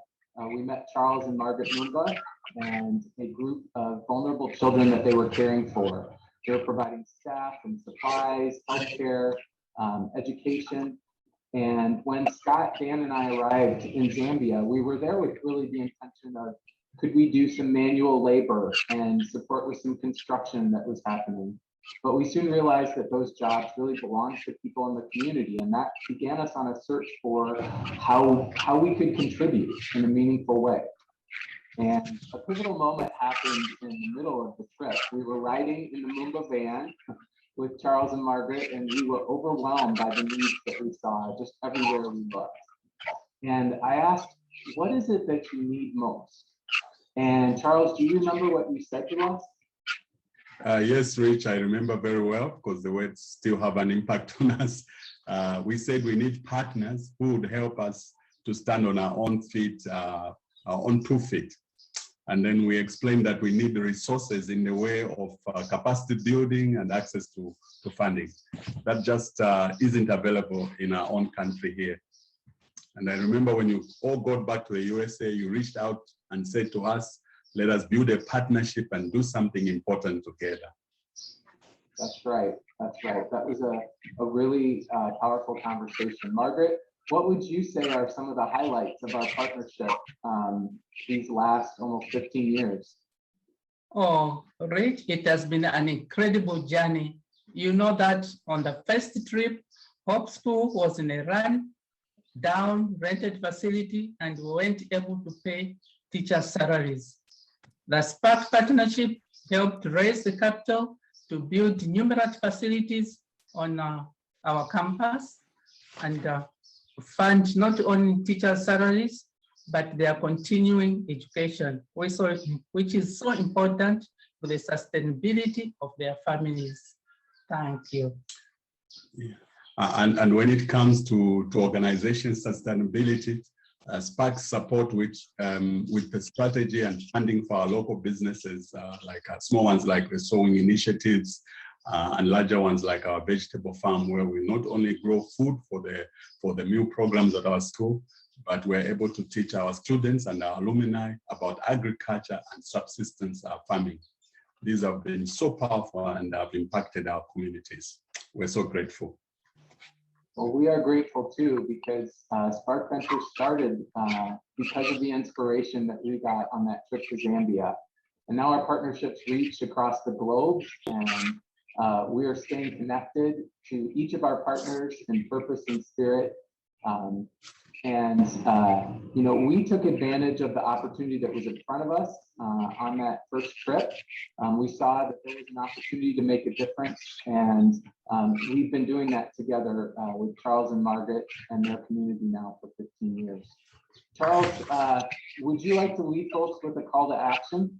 we met Charles and Margaret Mumba and a group of vulnerable children that they were caring for. They were providing staff and supplies, healthcare, education. And when Scott, Dan, and I arrived in Zambia, we were there with really the intention of, could we do some manual labor and support with some construction that was happening? But we soon realized that those jobs really belonged to people in the community, and that began us on a search for how we could contribute in a meaningful way. And a pivotal moment happened in the middle of the trip. We were riding in the Mumba van with Charles and Margaret, and we were overwhelmed by the needs that we saw just everywhere we looked. And I asked, what is it that you need most? And Charles, do you remember what you said to us? Yes, Rich, I remember very well because the words still have an impact on us. We said we need partners who would help us to stand on our own feet, our own 2 feet. And then we explained that we need the resources in the way of capacity building and access to funding. That just isn't available in our own country here. And I remember when you all got back to the USA, you reached out and said to us, let us build a partnership and do something important together. That's right. That's right. That was a really powerful conversation. Margaret, what would you say are some of the highlights of our partnership these last almost 15 years? Oh, Rich, it has been an incredible journey. You know that on the first trip, Hope School was in a run-down rented facility, and we weren't able to pay teacher salaries. The Spark partnership helped raise the capital to build numerous facilities on our campus and fund not only teacher salaries, but their continuing education, which is so important for the sustainability of their families. Thank you. Yeah. And when it comes to organization sustainability, Spark's support with the strategy and funding for our local businesses, like small ones like the sewing initiatives, and larger ones like our vegetable farm, where we not only grow food for the meal programs at our school, but we're able to teach our students and our alumni about agriculture and subsistence farming. These have been so powerful and have impacted our communities. We're so grateful. Well, we are grateful too, because Spark Ventures started because of the inspiration that we got on that trip to Zambia. And now our partnerships reach across the globe, and we are staying connected to each of our partners in purpose and spirit. You know, we took advantage of the opportunity that was in front of us on that first trip. We saw that there was an opportunity to make a difference, and we've been doing that together with Charles and Margaret and their community now for 15 years. Charles, would you like to lead folks with a call to action?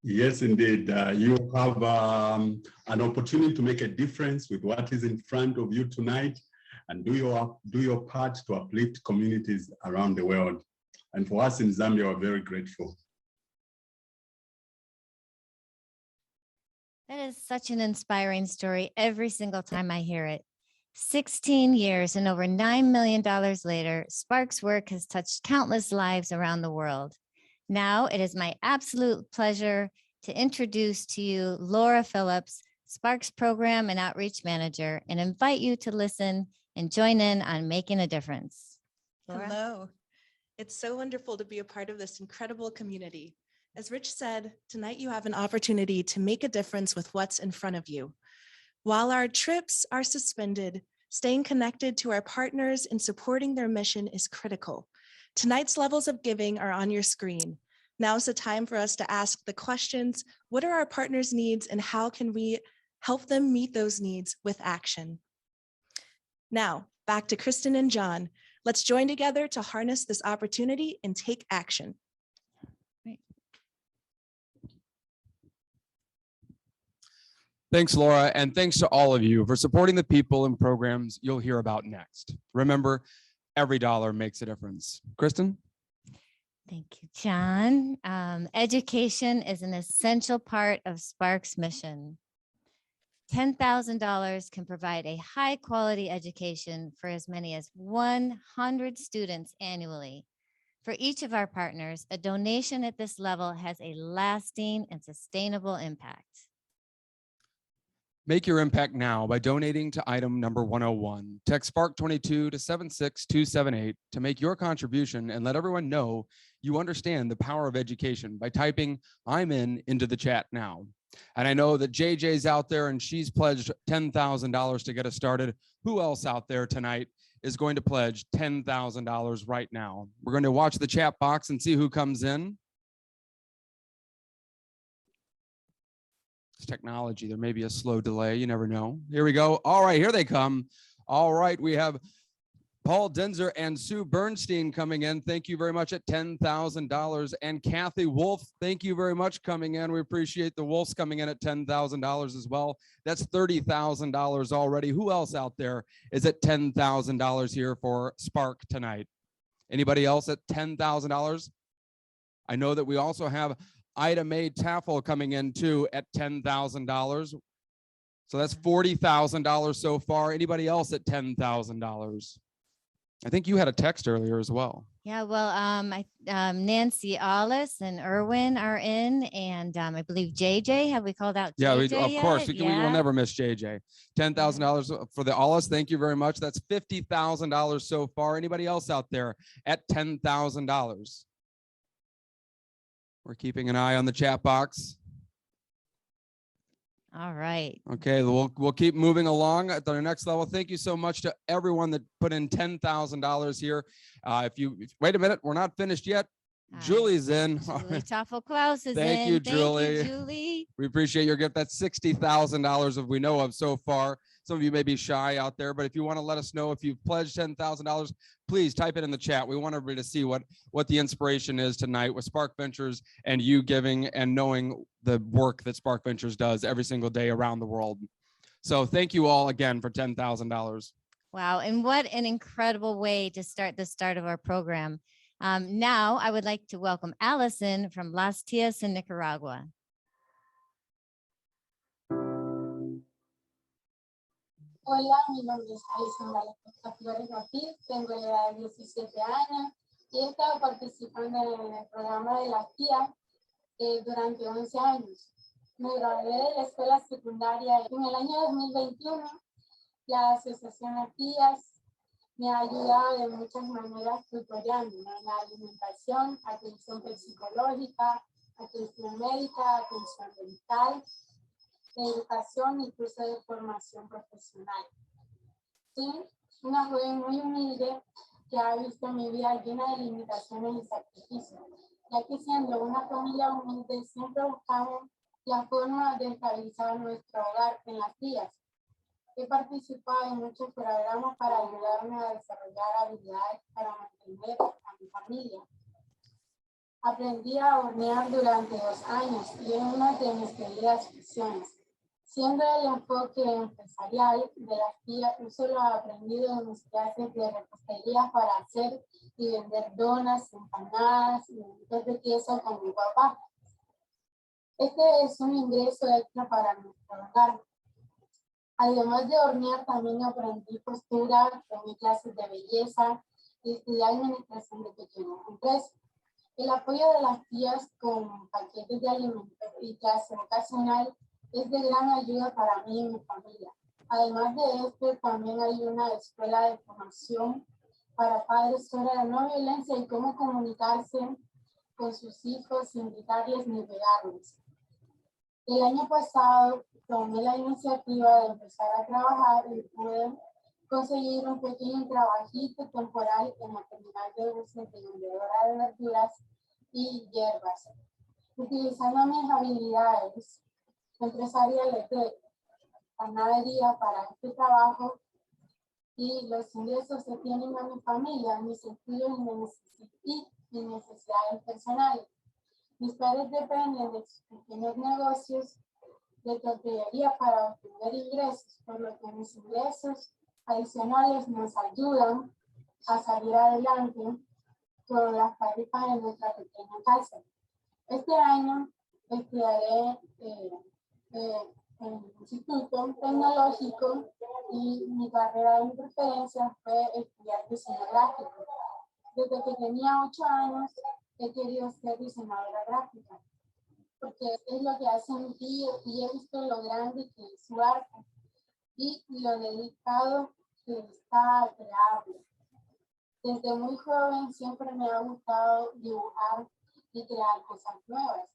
Yes, indeed. You have an opportunity to make a difference with what is in front of you tonight, and do your part to uplift communities around the world. And for us in Zambia, we're very grateful. That is such an inspiring story every single time I hear it. 16 years and over $9 million later, Spark's work has touched countless lives around the world. Now it is my absolute pleasure to introduce to you Laura Phillips, Spark's Program and Outreach Manager, and invite you to listen and join in on making a difference. Laura? Hello. It's so wonderful to be a part of this incredible community. As Rich said, tonight you have an opportunity to make a difference with what's in front of you. While our trips are suspended, staying connected to our partners and supporting their mission is critical. Tonight's levels of giving are on your screen. Now's the time for us to ask the questions, what are our partners' needs and how can we help them meet those needs with action? Now, back to Kristen and John. Let's join together to harness this opportunity and take action. Thanks, Laura, and thanks to all of you for supporting the people and programs you'll hear about next. Remember, every dollar makes a difference. Kristen? Thank you, John. Education is an essential part of Spark's mission. $10,000 can provide a high-quality education for as many as 100 students annually. For each of our partners, a donation at this level has a lasting and sustainable impact. Make your impact now by donating to item number 101. Text Spark 22 to 76278 to make your contribution and let everyone know you understand the power of education by typing "I'm in" into the chat now. And I know that JJ's out there and she's pledged $10,000 to get us started. Who else out there tonight is going to pledge $10,000 right now? We're going to watch the chat box and see who comes in. It's technology. There may be a slow delay. You never know. Here we go. All right, here they come. All right, we have Paul Denzer and Sue Bernstein coming in. Thank you very much at $10,000. And Kathy Wolf, thank you very much coming in. We appreciate the Wolves coming in at $10,000 as well. That's $30,000 already. Who else out there is at $10,000 here for Spark tonight? Anybody else at $10,000? I know that we also have Ida Mae Taffel coming in too at $10,000. So that's $40,000 so far. Anybody else at $10,000? I think you had a text earlier as well. Yeah, well, Nancy Allis and Erwin are in, and I believe JJ. Have we called out JJ Yeah, of course. yet? We will never miss JJ. $10,000 for the Allis. Thank you very much. That's $50,000 so far. Anybody else out there at $10,000? We're keeping an eye on the chat box. All right. Okay, we'll keep moving along at the next level. Thank you so much to everyone that put in $10,000 here. If you wait a minute, we're not finished yet. Julie's in. Julie Toffel-Klaus is in. Thank you, Julie. Thank you, Julie. We appreciate your gift. That's $60,000 of we know of so far. Some of you may be shy out there, but if you want to let us know if you've pledged $10,000, please type it in the chat. We want everybody to see what the inspiration is tonight with Spark Ventures and you giving and knowing the work that Spark Ventures does every single day around the world. So thank you all again for $10,000. Wow, and what an incredible way to start the start of our program. Now I would like to welcome Allison from Las Tias in Nicaragua. Hola, mi nombre es Alison Flores Ortiz, tengo la edad de 17 años y he estado participando en el programa de las tías durante 11 años. Me gradué de la escuela secundaria en el año 2021. La asociación Las Tías me ha ayudado de muchas maneras tutoriándome en la alimentación, atención psicológica, atención médica, atención dental, educación y curso de formación profesional. Soy una joven muy humilde que ha visto mi vida llena de limitaciones y sacrificios, ya que siendo una familia humilde siempre buscamos la forma de estabilizar nuestro hogar en Las Tías. He participado en muchos programas para ayudarme a desarrollar habilidades para mantener a mi familia. Aprendí a hornear durante 2 años y es una de mis queridas pasiones. Siendo el enfoque empresarial de Las Tías, yo solo he aprendido en mis clases de repostería para hacer y vender donas, empanadas y bolitas de queso con mi papá. Este es un ingreso extra para nuestro hogar. Además de hornear, también aprendí costura, tomé clases de belleza y estudié administración de pequeñas empresas. El apoyo de Las Tías con paquetes de alimentos y clase vocacional es de gran ayuda para mí y mi familia. Además de esto, también hay una escuela de formación para padres sobre la no violencia y cómo comunicarse con sus hijos sin gritarles ni pegarles. El año pasado tomé la iniciativa de empezar a trabajar y pude conseguir un pequeño trabajito temporal en la terminal de buses de vendedora de verduras y hierbas, utilizando mis habilidades empresariales de panadería para este trabajo y los ingresos que tienen a mi familia, mis estudios y mis necesidades personales. Mis padres dependen de sus pequeños negocios de tortillería para obtener ingresos, por lo que mis ingresos adicionales nos ayudan a salir adelante con las tarifas de nuestra pequeña casa. Este año estudiaré en el Instituto Tecnológico y mi carrera de preferencia fue estudiar diseño gráfico. Desde que tenía 8 años he querido ser diseñadora gráfica, porque es lo que ha sentido y he visto lo grande que es su arte y lo dedicado que está a crearlo. Desde muy joven siempre me ha gustado dibujar y crear cosas nuevas.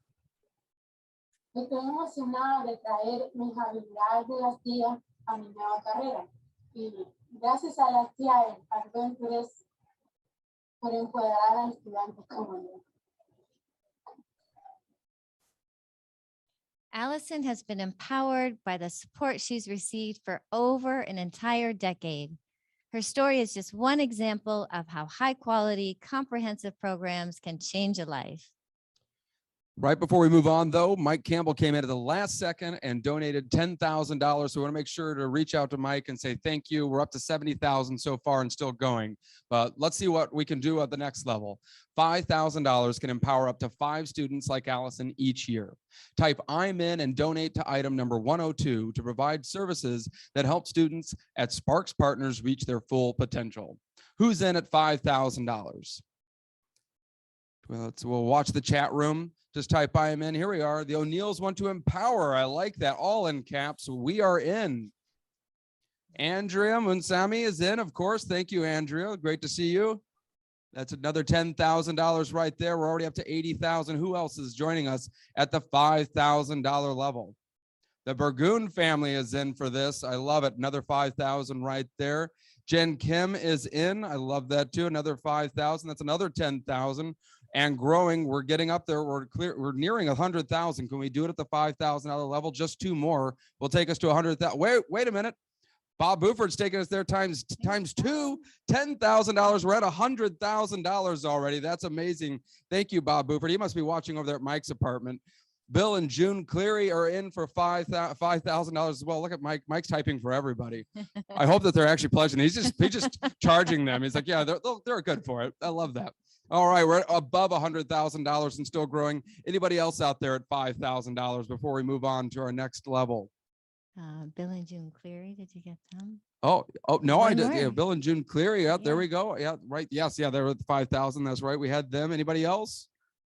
Estoy emocionada de traer mis habilidades de las TIA a mi nueva carrera y gracias a las TIA Adventures por empoderar a estudiantes como yo. Allison has been empowered by the support she's received for over an entire decade. Her story is just one example of how high quality, comprehensive programs can change a life. Right before we move on, though, Mike Campbell came in at the last second and donated $10,000. So we want to make sure to reach out to Mike and say thank you. We're up to 70,000 so far and still going. But let's see what we can do at the next level. $5,000 can empower up to 5 students like Allison each year. Type I'm in and donate to item number 102 to provide services that help students at Sparks Partners reach their full potential. Who's in at $5,000? We'll watch the chat room. Just type I'm in. Here we are. The O'Neills want to empower. I like that. All in caps. We are in. Andrea Munsami is in, of course. Thank you, Andrea. Great to see you. That's another $10,000 right there. We're already up to 80,000. Who else is joining us at the $5,000 level? The Burgoon family is in for this. I love it. Another 5,000 right there. Jen Kim is in. I love that too. Another 5,000. That's another 10,000. And growing, we're getting up there. We're nearing 100,000. Can we do it at the $5,000 level? Just 2 more will take us to 100,000. Wait a minute. Bob Buford's taking us there times 2, $10,000. We're at $100,000 already. That's amazing. Thank you, Bob Buford. He must be watching over there at Mike's apartment. Bill and June Cleary are in for $5,000 as well. Look at Mike. Mike's typing for everybody. I hope that they're actually pledging. He's just charging them. He's like, yeah, they're good for it. I love that. All right, we're above $100,000 and still growing. Anybody else out there at $5,000 before we move on to our next level? Bill and June Cleary, did you get them? Oh no, I did. More. Yeah, Bill and June Cleary. Yeah, there Yeah. we go. Yeah, right. Yes, yeah, they're at 5,000. That's right. We had them. Anybody else?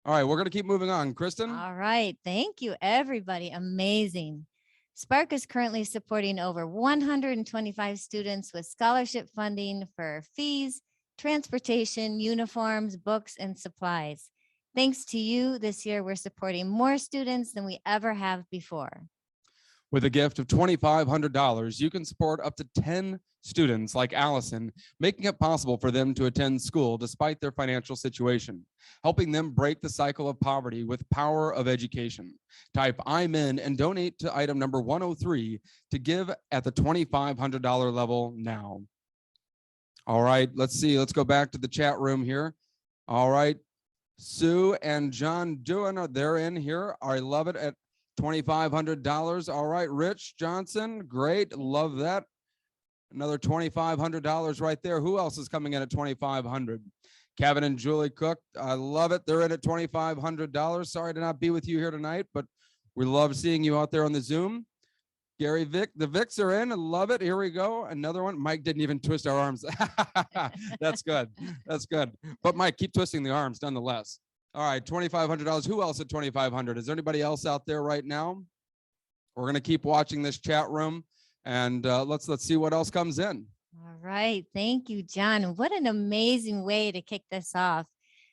All right, we're gonna keep moving on. Kristen. All right, thank you, everybody. Amazing. Spark is currently supporting over 125 students with scholarship funding for fees, transportation, uniforms, books, and supplies. Thanks to you, this year we're supporting more students than we ever have before. With a gift of $2,500, you can support up to 10 students like Allison, making it possible for them to attend school despite their financial situation, helping them break the cycle of poverty with power of education. Type I'm in and donate to item number 103 to give at the $2,500 level now. All right, let's see. Let's go back to the chat room here. All right, Sue and John Doohan, they're in here. I love it at $2,500. All right, Rich Johnson, great, love that. Another $2,500 right there. Who else is coming in at $2,500? Kevin and Julie Cook, I love it. They're in at $2,500. Sorry to not be with you here tonight, but we love seeing you out there on the Zoom. Gary Vic, the Vics are in. I love it. Here we go. Another one. Mike didn't even twist our arms. That's good. That's good. But Mike, keep twisting the arms nonetheless. All right, $2,500. Who else at $2,500? Is there anybody else out there right now? We're going to keep watching this chat room, and let's see what else comes in. All right, thank you, John. What an amazing way to kick this off.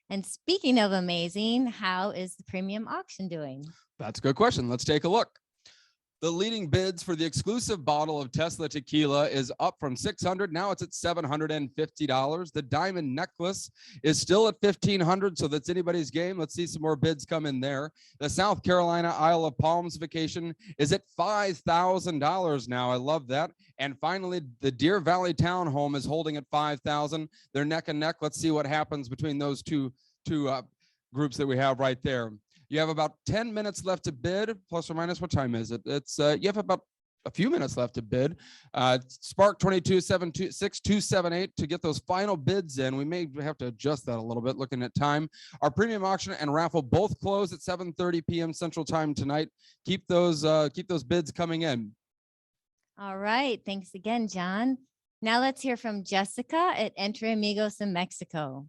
And speaking of amazing, how is the premium auction doing? That's a good question. Let's take a look. The leading bids for the exclusive bottle of Tesla tequila is up from $600. Now it's at $750. The diamond necklace is still at $1,500. So that's anybody's game. Let's see some more bids come in there. The South Carolina Isle of Palms vacation is at $5,000 now. I love that. And finally, the Deer Valley Townhome is holding at $5,000. They're neck and neck. Let's see what happens between those two groups that we have right there. You have about 10 minutes left to bid, plus or minus. What time is it? It's you have about a few minutes left to bid. Spark 22726278 to get those final bids in. We may have to adjust that a little bit looking at time. Our premium auction and raffle both close at 7:30 p.m. Central Time tonight. Keep those bids coming in. All right. Thanks again, John. Now let's hear from Jessica at Entre Amigos in Mexico.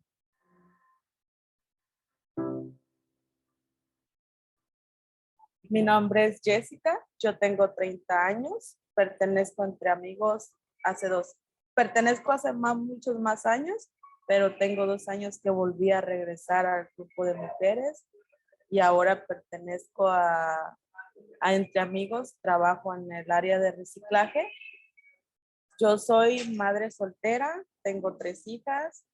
Mi nombre es Jessica, yo tengo 30 años, pertenezco entre amigos pertenezco hace muchos más años, pero tengo 2 años que volví a regresar al grupo de mujeres y ahora pertenezco a Entre Amigos, trabajo en el área de reciclaje. Yo soy madre soltera, tengo 3 hijas,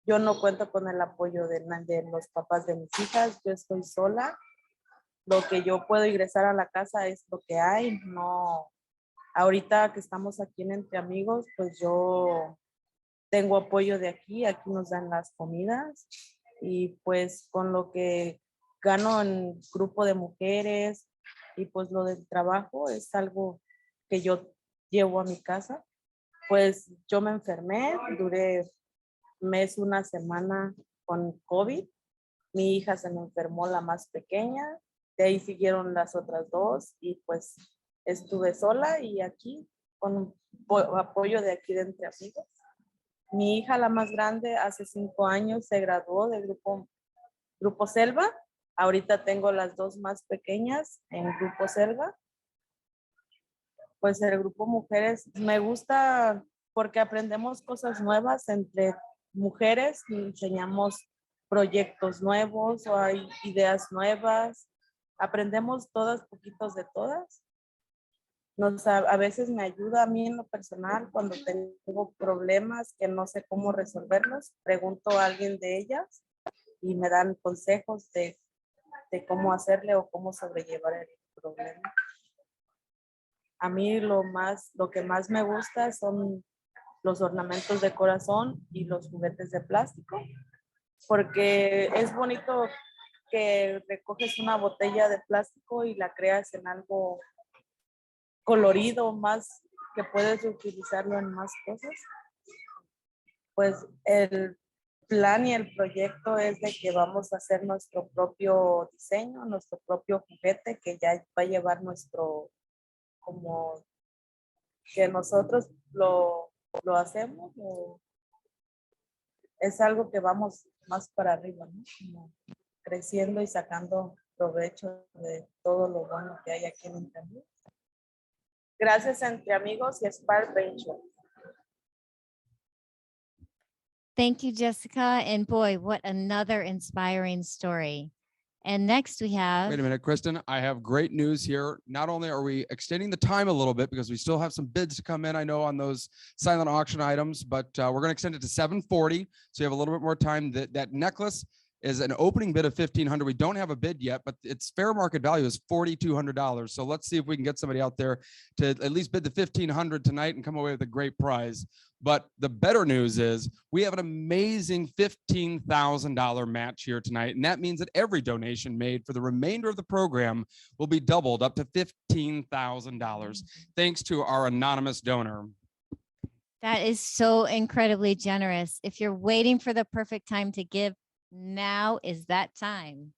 yo no cuento con el apoyo de los papás de mis hijas, yo estoy sola. Lo que yo puedo ingresar a la casa es lo que hay, no. Ahorita que estamos aquí en Entre Amigos, pues yo tengo apoyo de aquí nos dan las comidas y pues con lo que gano en grupo de mujeres y pues lo del trabajo es algo que yo llevo a mi casa. Pues yo me enfermé, duré una semana con COVID, mi hija se me enfermó, la más pequeña. De ahí siguieron las otras 2 y pues estuve sola y aquí con apoyo de aquí de Entre Amigos. Mi hija, la más grande, hace 5 años se graduó del grupo Selva. Ahorita tengo las 2 más pequeñas en grupo Selva. Pues el grupo Mujeres me gusta porque aprendemos cosas nuevas entre mujeres y enseñamos proyectos nuevos o hay ideas nuevas. Aprendemos todas, poquitos de todas. A veces me ayuda a mí en lo personal cuando tengo problemas que no sé cómo resolverlos. Pregunto a alguien de ellas y me dan consejos de cómo hacerle o cómo sobrellevar el problema. A mí lo que más me gusta son los ornamentos de corazón y los juguetes de plástico, porque es bonito que recoges una botella de plástico y la creas en algo colorido, más que puedes utilizarlo en más cosas. Pues el plan y el proyecto es de que vamos a hacer nuestro propio diseño, nuestro propio juguete que ya va a llevar como que nosotros lo hacemos. Es algo que vamos más para arriba, ¿no? Como creciendo y sacando provecho de todo lo bueno que hay aquí en Entre Amigos. Gracias a Entre Amigos y Spark Venture. Thank you, Jessica. And boy, what another inspiring story. And next we have. Wait a minute, Kristen. I have great news here. Not only are we extending the time a little bit because we still have some bids to come in, I know, on those silent auction items, but we're going to extend it to 7:40. So you have a little bit more time. That necklace is an opening bid of $1,500. We don't have a bid yet, but its fair market value is $4,200. So let's see if we can get somebody out there to at least bid the $1,500 tonight and come away with a great prize. But the better news is we have an amazing $15,000 match here tonight. And that means that every donation made for the remainder of the program will be doubled up to $15,000, thanks to our anonymous donor. That is so incredibly generous. If you're waiting for the perfect time to give, now is that time.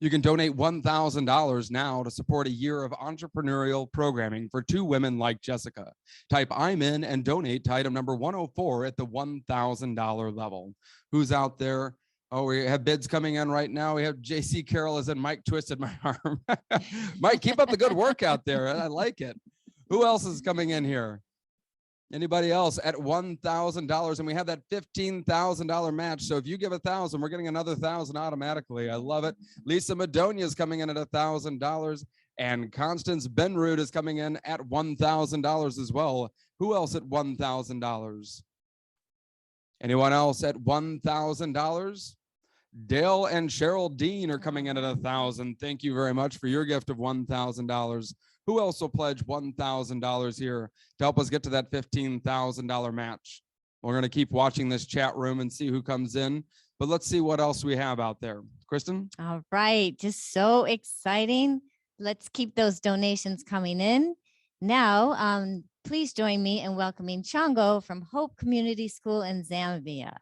You can donate $1,000 now to support a year of entrepreneurial programming for 2 women like Jessica. Type "I'm in" and donate to item number 104 at the $1,000 level. Who's out there? Oh, we have bids coming in right now. We have JC Carroll as in Mike twisted my arm. Mike, keep up the good work out there. I like it. Who else is coming in here? Anybody else at $1,000? And we have that $15,000 match. So if you give 1,000, we're getting another 1,000 automatically. I love it. Lisa Madonia is coming in at $1,000, and Constance Benrud is coming in at $1,000 as well. Who else at $1,000? Anyone else at $1,000? Dale and Cheryl Dean are coming in at $1,000. Thank you very much for your gift of $1,000. Who else will pledge $1,000 here to help us get to that $15,000 match? We're going to keep watching this chat room and see who comes in, but let's see what else we have out there. Kristen? All right, just so exciting. Let's keep those donations coming in. Now, please join me in welcoming Chango from Hope Community School in Zambia.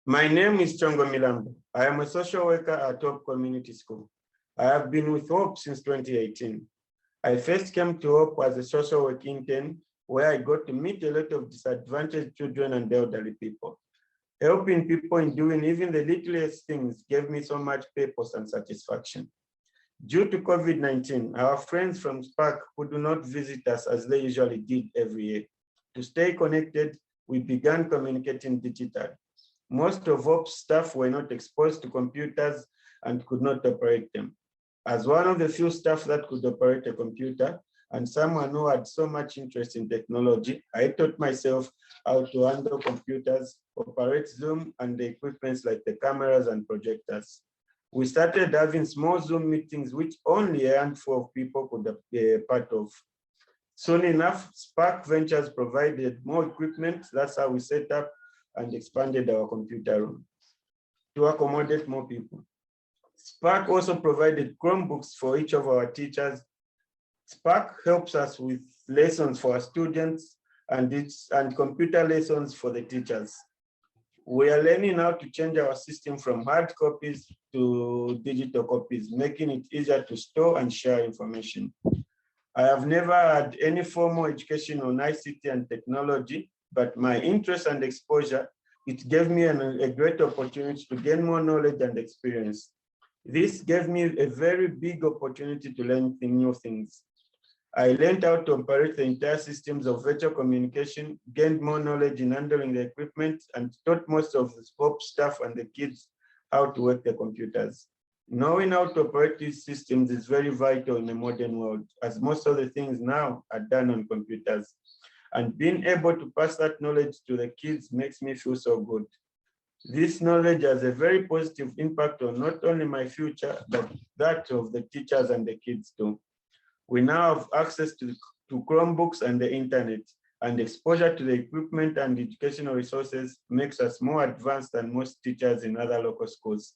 My name is Chongo Milambo. I am a social worker at Hope Community School. I have been with Hope since 2018. I first came to Hope as a social work intern, where I got to meet a lot of disadvantaged children and elderly people. Helping people in doing even the littlest things gave me so much purpose and satisfaction. Due to COVID-19, our friends from Spark who do not visit us as they usually did every year, to stay connected, we began communicating digitally. Most of Hope's staff were not exposed to computers and could not operate them. As one of the few staff that could operate a computer and someone who had so much interest in technology, I taught myself how to handle computers, operate Zoom, and the equipments like the cameras and projectors. We started having small Zoom meetings, which only a handful of people could be a part of. Soon enough, Spark Ventures provided more equipment. That's how we set up and expanded our computer room to accommodate more people. Spark also provided Chromebooks for each of our teachers. Spark helps us with lessons for our students and computer lessons for the teachers. We are learning how to change our system from hard copies to digital copies, making it easier to store and share information. I have never had any formal education on ICT and technology, but my interest and exposure, it gave me a great opportunity to gain more knowledge and experience. This gave me a very big opportunity to learn new things. I learned how to operate the entire systems of virtual communication, gained more knowledge in handling the equipment, and taught most of the Hope staff and the kids how to work the computers. Knowing how to operate these systems is very vital in the modern world, as most of the things now are done on computers. And being able to pass that knowledge to the kids makes me feel so good. This knowledge has a very positive impact on not only my future, but that of the teachers and the kids too. We now have access to Chromebooks and the internet, and exposure to the equipment and educational resources makes us more advanced than most teachers in other local schools.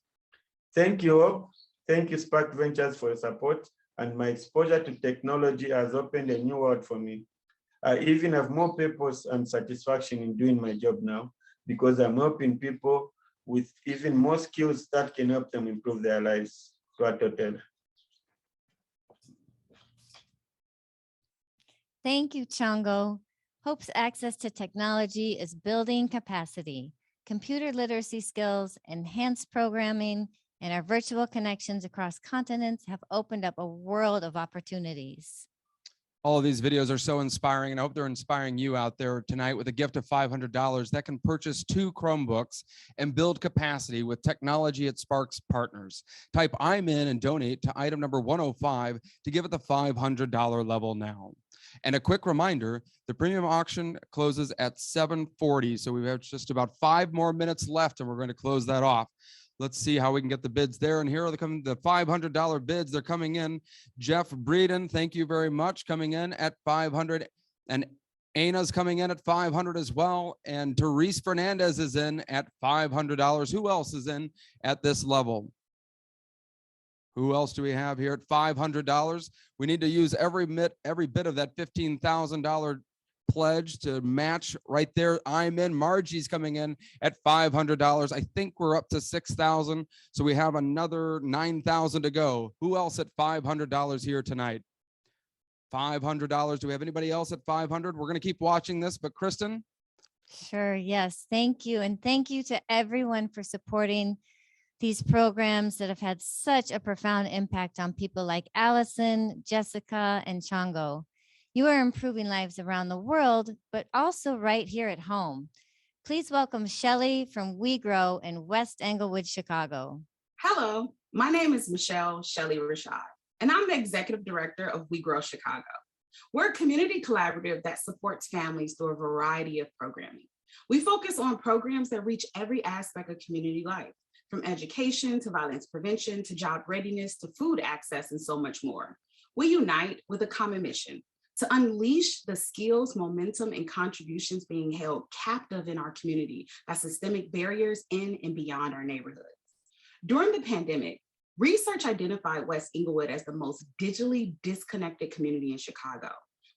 Thank you all. Thank you, Spark Ventures, for your support, and my exposure to technology has opened a new world for me. I even have more purpose and satisfaction in doing my job now because I'm helping people with even more skills that can help them improve their lives. Thank you, Chango. Hope's access to technology is building capacity, computer literacy skills, enhanced programming, and our virtual connections across continents have opened up a world of opportunities. All of these videos are so inspiring, and I hope they're inspiring you out there tonight with a gift of $500 that can purchase 2 Chromebooks and build capacity with Technology at Spark's partners. Type I'm in and donate to item number 105 to give it the $500 level now. And a quick reminder, the premium auction closes at 7:40, so we have just about 5 more minutes left, and we're going to close that off. Let's see how we can get the bids there. And here are the $500 bids. They're coming in. Jeff Breeden, thank you very much, coming in at $500. And Ana's coming in at $500 as well. And Therese Fernandez is in at $500. Who else is in at this level? Who else do we have here at $500? We need to use every bit of that $15,000 pledge to match right there. I'm in. Margie's coming in at $500. I think we're up to 6,000. So we have another 9,000 to go. Who else at $500 here tonight? $500. Do we have anybody else at 500? We're going to keep watching this, but Kristen? Sure. Yes. Thank you. And thank you to everyone for supporting these programs that have had such a profound impact on people like Allison, Jessica, and Chango. You are improving lives around the world, but also right here at home. Please welcome Shelly from We Grow in West Englewood, Chicago. Hello, my name is Michelle Shelly Rashad, and I'm the Executive Director of We Grow Chicago. We're a community collaborative that supports families through a variety of programming. We focus on programs that reach every aspect of community life, from education to violence prevention to job readiness to food access and so much more. We unite with a common mission: to unleash the skills, momentum, and contributions being held captive in our community by systemic barriers in and beyond our neighborhoods. During the pandemic, research identified West Englewood as the most digitally disconnected community in Chicago.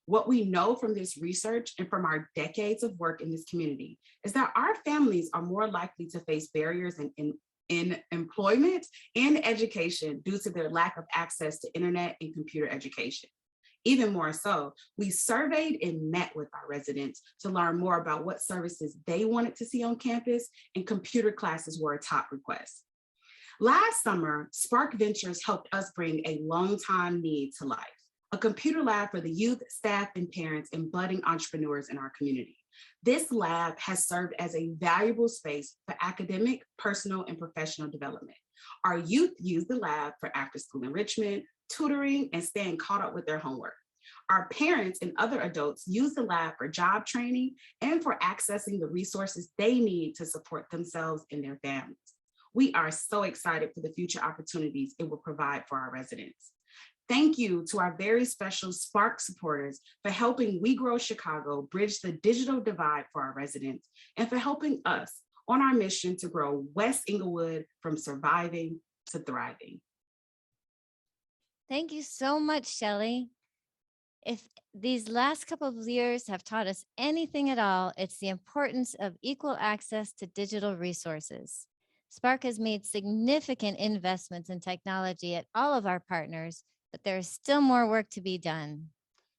What we know from this research and from our decades of work in this community is that our families are more likely to face barriers in employment and education due to their lack of access to internet and computer education. Even more so, we surveyed and met with our residents to learn more about what services they wanted to see on campus, and computer classes were a top request. Last summer, Spark Ventures helped us bring a longtime need to life: a computer lab for the youth, staff, and parents and budding entrepreneurs in our community. This lab has served as a valuable space for academic, personal, and professional development. Our youth use the lab for after-school enrichment, tutoring, and staying caught up with their homework. Our parents and other adults use the lab for job training and for accessing the resources they need to support themselves and their families. We are so excited for the future opportunities it will provide for our residents. Thank you to our very special Spark supporters for helping We Grow Chicago bridge the digital divide for our residents, and for helping us on our mission to grow West Englewood from surviving to thriving. Thank you so much, Shelley. If these last couple of years have taught us anything at all, it's the importance of equal access to digital resources. Spark has made significant investments in technology at all of our partners, but there is still more work to be done.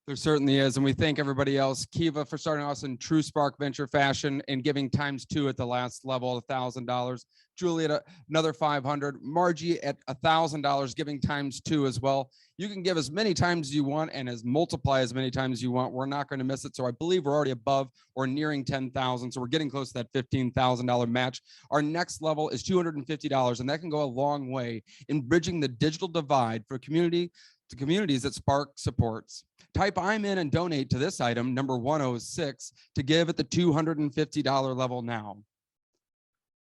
There certainly is, and we thank everybody else. Kiva for starting us in true Spark Venture fashion and giving ×2 at the last level, $1,000. Julie at another $500. Margie at $1,000, giving ×2 as well. You can give as many times as you want and multiply as many times as you want. We're not going to miss it. So I believe we're already above or nearing 10,000. So we're getting close to that $15,000 match. Our next level is $250, and that can go a long way in bridging the digital divide for communities that Spark supports. Type I'm in and donate to this item, number 106, to give at the $250 level now.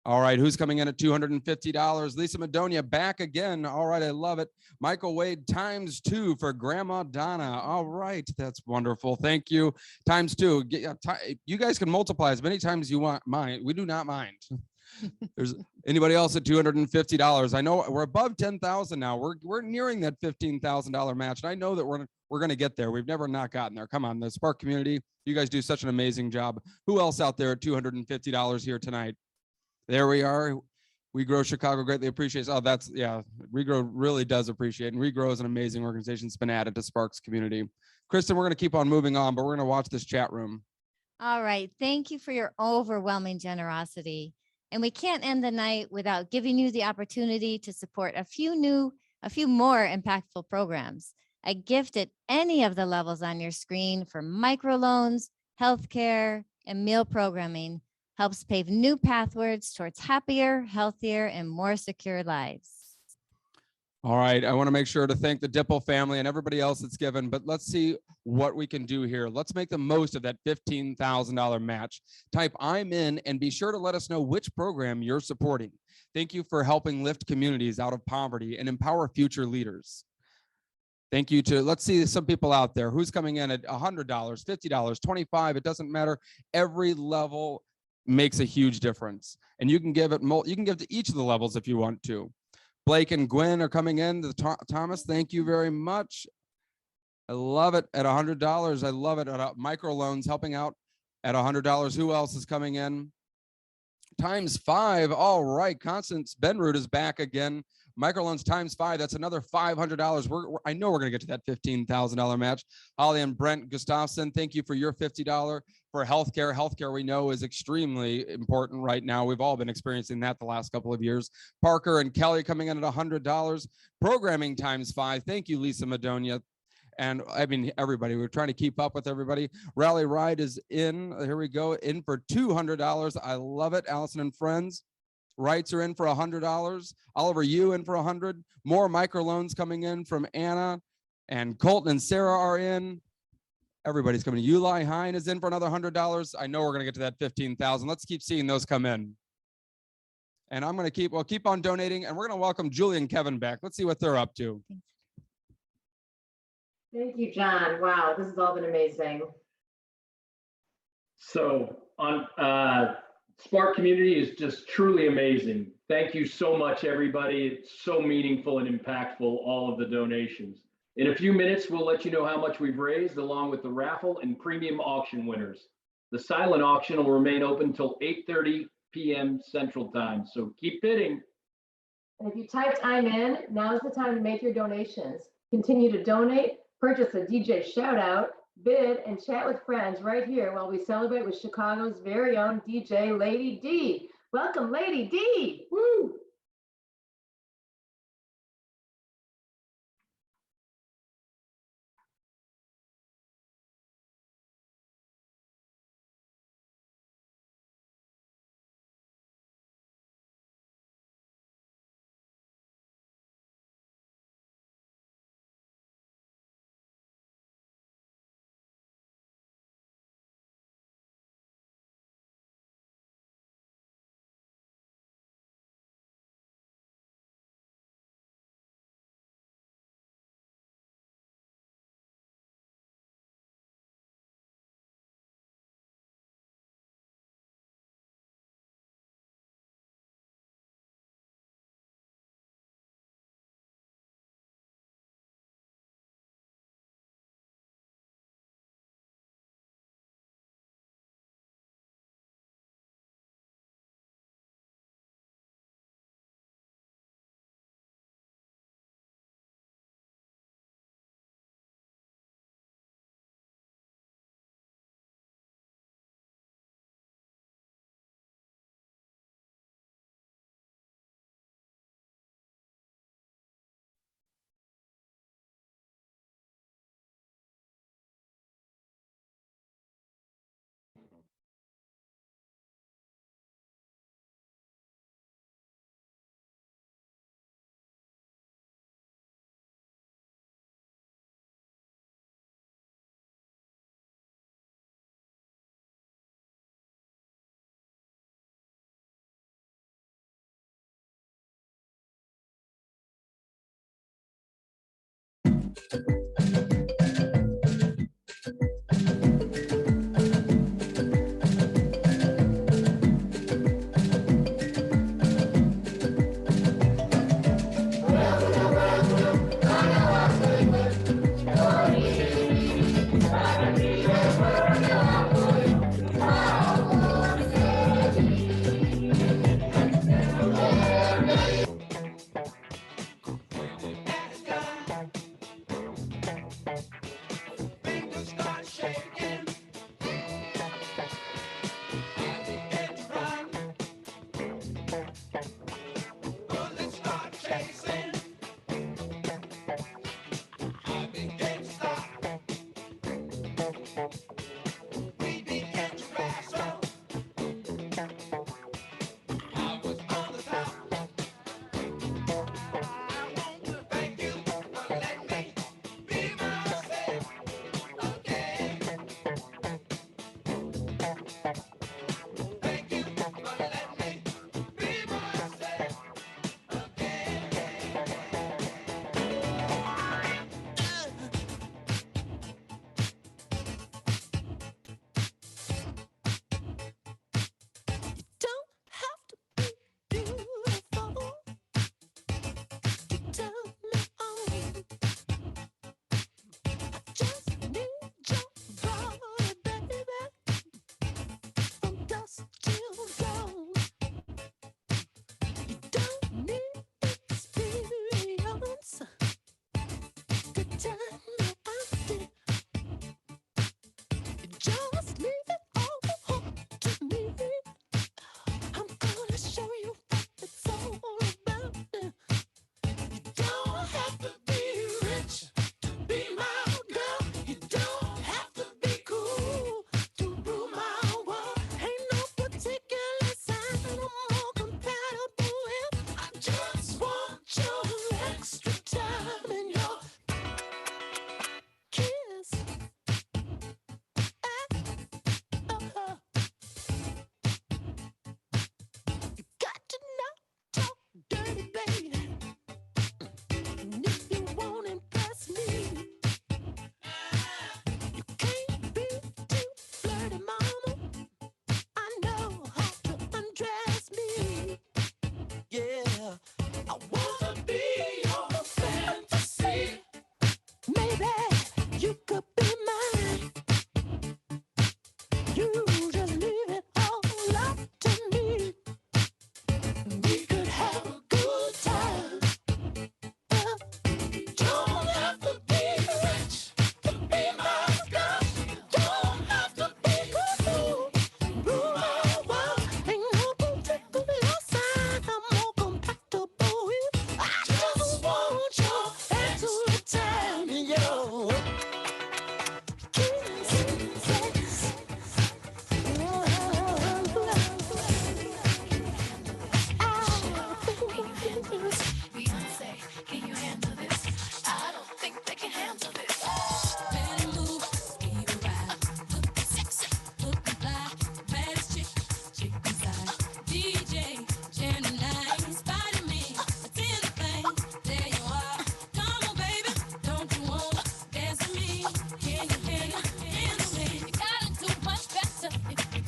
All right, who's coming in at $250? Lisa Madonia back again. All right, I love it. Michael Wade ×2 for Grandma Donna. All right, that's wonderful. Thank you. ×2. You guys can multiply as many times as you want. We do not mind. There's anybody else at $250? I know we're above 10,000 now. We're nearing that $15,000 match, and I know that we're going to get there. We've never not gotten there. Come on, the Spark community, you guys do such an amazing job. Who else out there at $250 here tonight? There we are. We Grow Chicago greatly appreciates. Oh, that's, yeah, We Grow really does appreciate, and We Grow is an amazing organization that's been added to Spark's community. Kristen, we're going to keep on moving on, but we're going to watch this chat room. All right, thank you for your overwhelming generosity. And we can't end the night without giving you the opportunity to support a few more impactful programs. A gift at any of the levels on your screen for microloans, healthcare, and meal programming helps pave new pathways towards happier, healthier, and more secure lives. All right, I want to make sure to thank the Dipple family and everybody else that's given, but let's see what we can do here. Let's make the most of that $15,000 match. Type I'm in and be sure to let us know which program you're supporting. Thank you for helping lift communities out of poverty and empower future leaders. Thank you to, let's see some people out there. Who's coming in at $100, $50, $25, it doesn't matter. Every level makes a huge difference. And you can give to each of the levels if you want to. Blake and Gwen are coming in. Thomas, thank you very much. I love it at $100. I love it at microloans helping out at $100. Who else is coming in? ×5. All right, Constance Benroot is back again. Microloans ×5. That's another $500. I know we're going to get to that $15,000 match. Holly and Brent Gustafson, thank you for your $50 for healthcare. Healthcare we know is extremely important right now. We've all been experiencing that the last couple of years. Parker and Kelly coming in at $100. Programming ×5. Thank you, Lisa Madonia. And I mean, everybody, we're trying to keep up with everybody. Rally Ride is in. Here we go, in for $200. I love it. Allison and friends. Rights are in for $100. Oliver, you in for $100. More microloans coming in from Anna, and Colton and Sarah are in. Everybody's coming. Uli Hine is in for another $100. I know we're going to get to that 15,000. Let's keep seeing those come in. And I'm going to keep on donating, and we're going to welcome Julie and Kevin back. Let's see what they're up to. Thank you, John. Wow, this has all been amazing. So on Spark community is just truly amazing. Thank you so much, everybody. It's so meaningful and impactful, all of the donations. In a few minutes, we'll let you know how much we've raised along with the raffle and premium auction winners. The silent auction will remain open until 8:30 p.m. Central Time, so keep bidding. And if you typed I'm in, now's the time to make your donations. Continue to donate, purchase a DJ shout out, bid, and chat with friends right here while we celebrate with Chicago's very own DJ Lady D. Welcome, Lady D. Woo!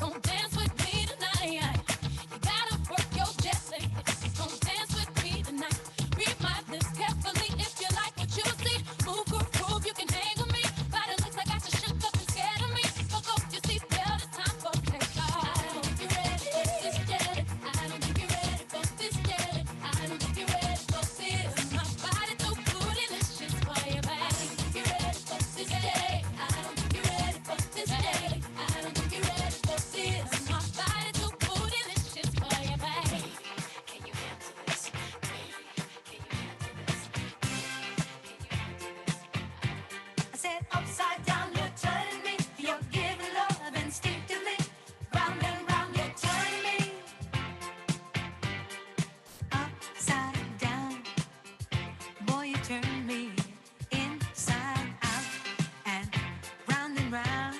Come dance with me tonight. You gotta work your destiny. Come dance with me tonight. Read my lips carefully if you like what you see. Move, groove, you can hang with me. Body looks like I should shook up and scared of me. Fuck off your seatbelt, it's time for takeoff. I don't think you're ready for this jelly. I don't think you're ready for this jelly. I don't think you're ready for this. My body too bootylicious for your back. I don't think you're ready for this jelly. I don't think you're ready for this jelly. I don't think you're ready for this. My body too bootylicious for your back. Can you handle this? Can you handle this? I said upside down, you're turning me. You're giving love instinctively. Round and round, you're turning me. Upside down, boy, you turn me inside out and round,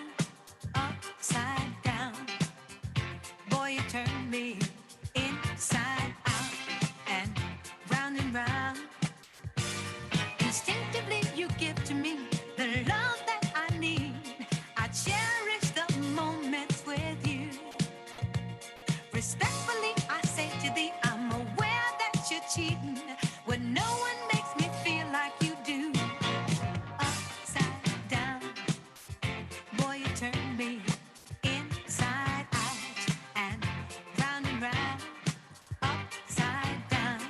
upside down. Boy, you turn me inside out and round. Instinctively, you give to me the love that I need. I cherish the moments with you. Respectfully, I say to thee, I'm aware that you're cheating when no one makes me feel like you do. Upside down, boy, you turn me inside out and round, upside down.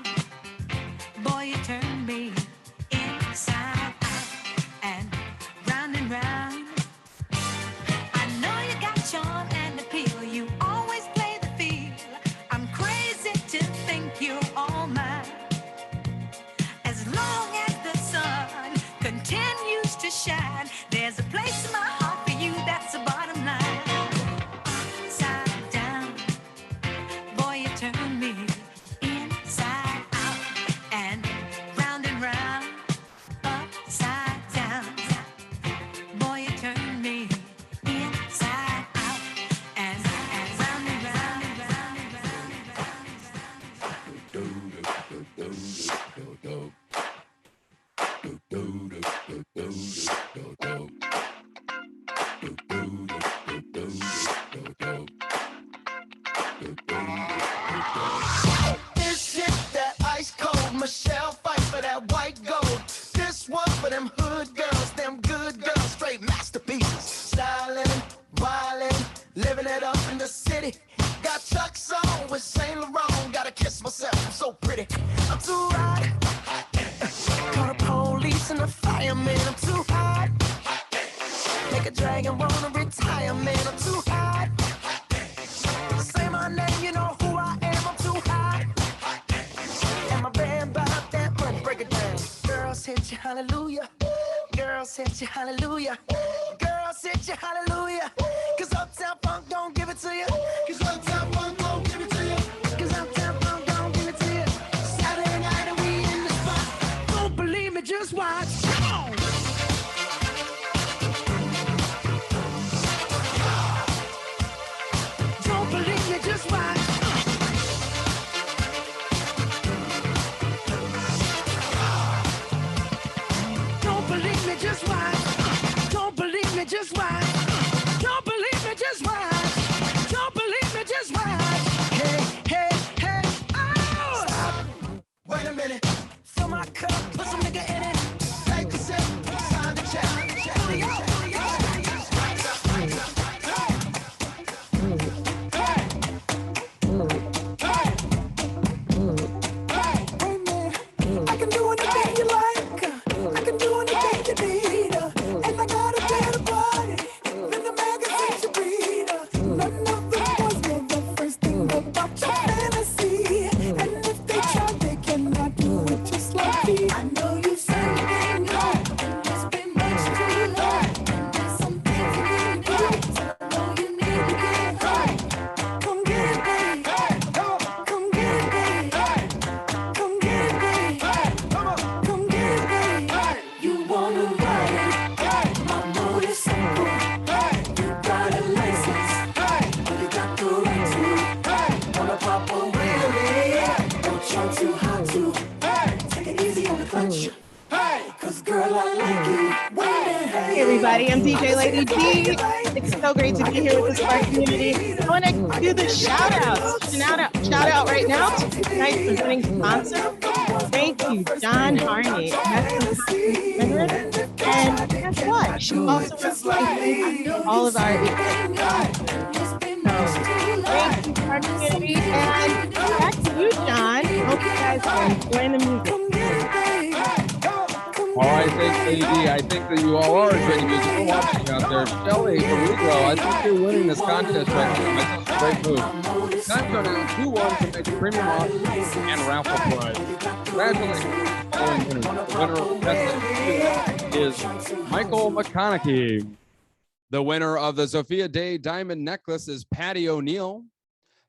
Boy, you turn me inside out and round. I know you got charm and appeal. You always play the field. I'm crazy to think you're all mine. As long as the sun continues to shine, there's a place in my heart for you. That's the bottom line. Upside down, boy, you turn me inside out and round, upside down. Boy, you turn me inside out and round. This shit that ice cold. Michelle fight for that white gold. This one for them hood girls, them good girls, straight masterpieces. Styling, wildin', living it up in the city. Got Chuck's on with Saint Laurent. Gotta kiss myself, I'm so pretty. I'm too hot. Call the police and the fireman. I'm too hot. Make a dragon wanna retire, man. I'm too hot. Say my name, you know who I am. I'm too hot. And my band bought that money. Break it down. Girls hit you, hallelujah. Girls hit you, hallelujah. Girls hit you, hallelujah. Cause Uptown Funk don't give it to you. Cause Uptown Funk don't give it to you. Cause Uptown Funk don't give it to you. Saturday night and we in the spot. Don't believe me, just watch. Come on. Don't believe me, just watch. Don't believe me, just watch. Don't believe me, just watch. Don't believe me, just watch. Don't believe me, just watch. Hey, oh! Stop. Wait a minute. Fill my cup, put some nigga in it. Take a sip, sign the check. I can do anything you like. I can do anything you need. And I got a better body than the magazines you read. None of the boys know the first thing about your fantasy. And if they try, they cannot do it just like me. I know you say and it's been much too long. And there's some things you need to do. So I know you need to get right. Come get it, babe. Come get it, babe. Come get it, babe. Come get it, babe. You wanna ride it? My motorcycle. You got a license. You got the right to. Wanna pop a wheelie? Don't try too hard to. Take it easy on the clutch. Cause girl, I like you. Hey everybody, I'm DJ Lady D. It's so great to be here with the Spark community. I want to do the shout outs. Shout out right now to tonight's presenting sponsor. Thank you, John Harney. And guess what? She also represents all of our events. Thank you, our community. And back to you, John. Hope you guys are enjoying the music. All right, thanks, Lady D. I think that you all are enjoying the music. We're watching out there. Shelly from WeGrow, I think you're winning this contest right now. I think it's a great move. Time to announce who won to make premium offers and raffle prize. Congratulations. The winner of the best is Michael McConaughey. The winner of the Sophia Day Diamond Necklace is Patty O'Neill.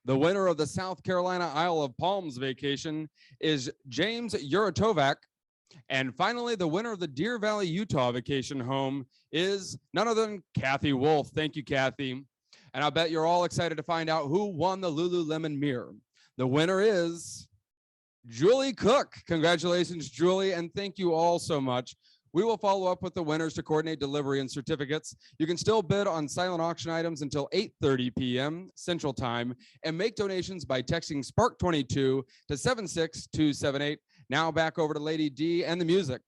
The winner of the South Carolina Isle of Palms vacation is James Uratovac. And finally, the winner of the Deer Valley, Utah vacation home is none other than Kathy Wolf. Thank you, Kathy. And I bet you're all excited to find out who won the Lululemon mirror. The winner is Julie Cook. Congratulations, Julie, and thank you all so much. We will follow up with the winners to coordinate delivery and certificates. You can still bid on silent auction items until 8:30 p.m. Central Time and make donations by texting SPARK22 to 76278. Now back over to Lady D and the music.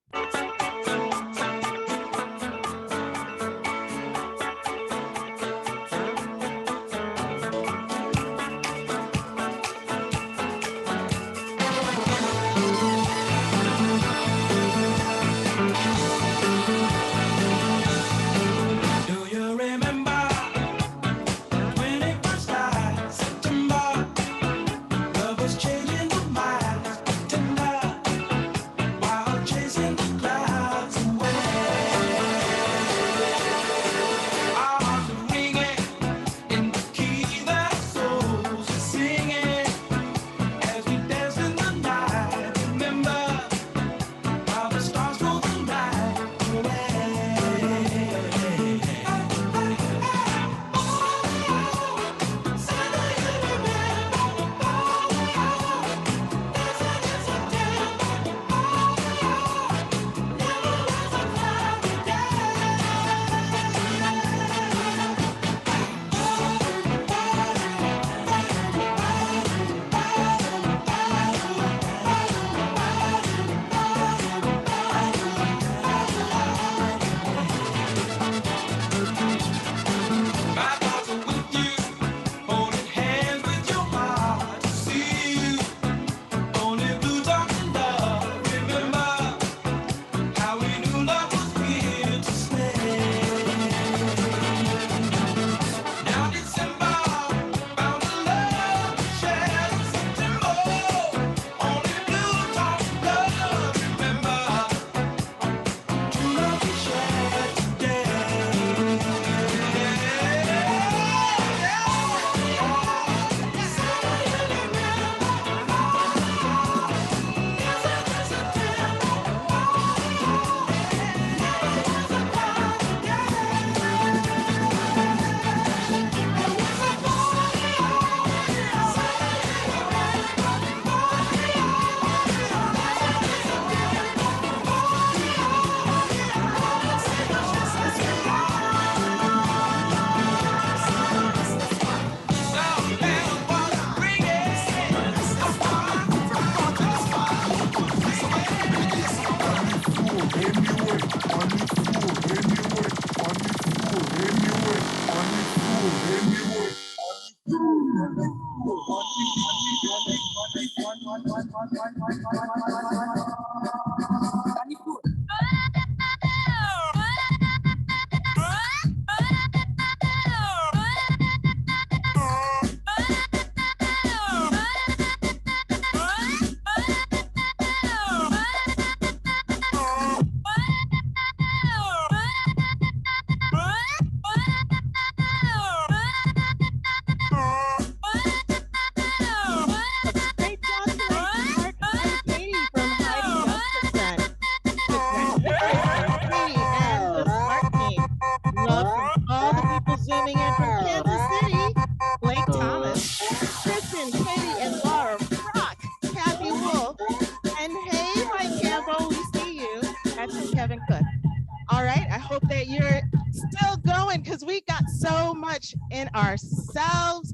In ourselves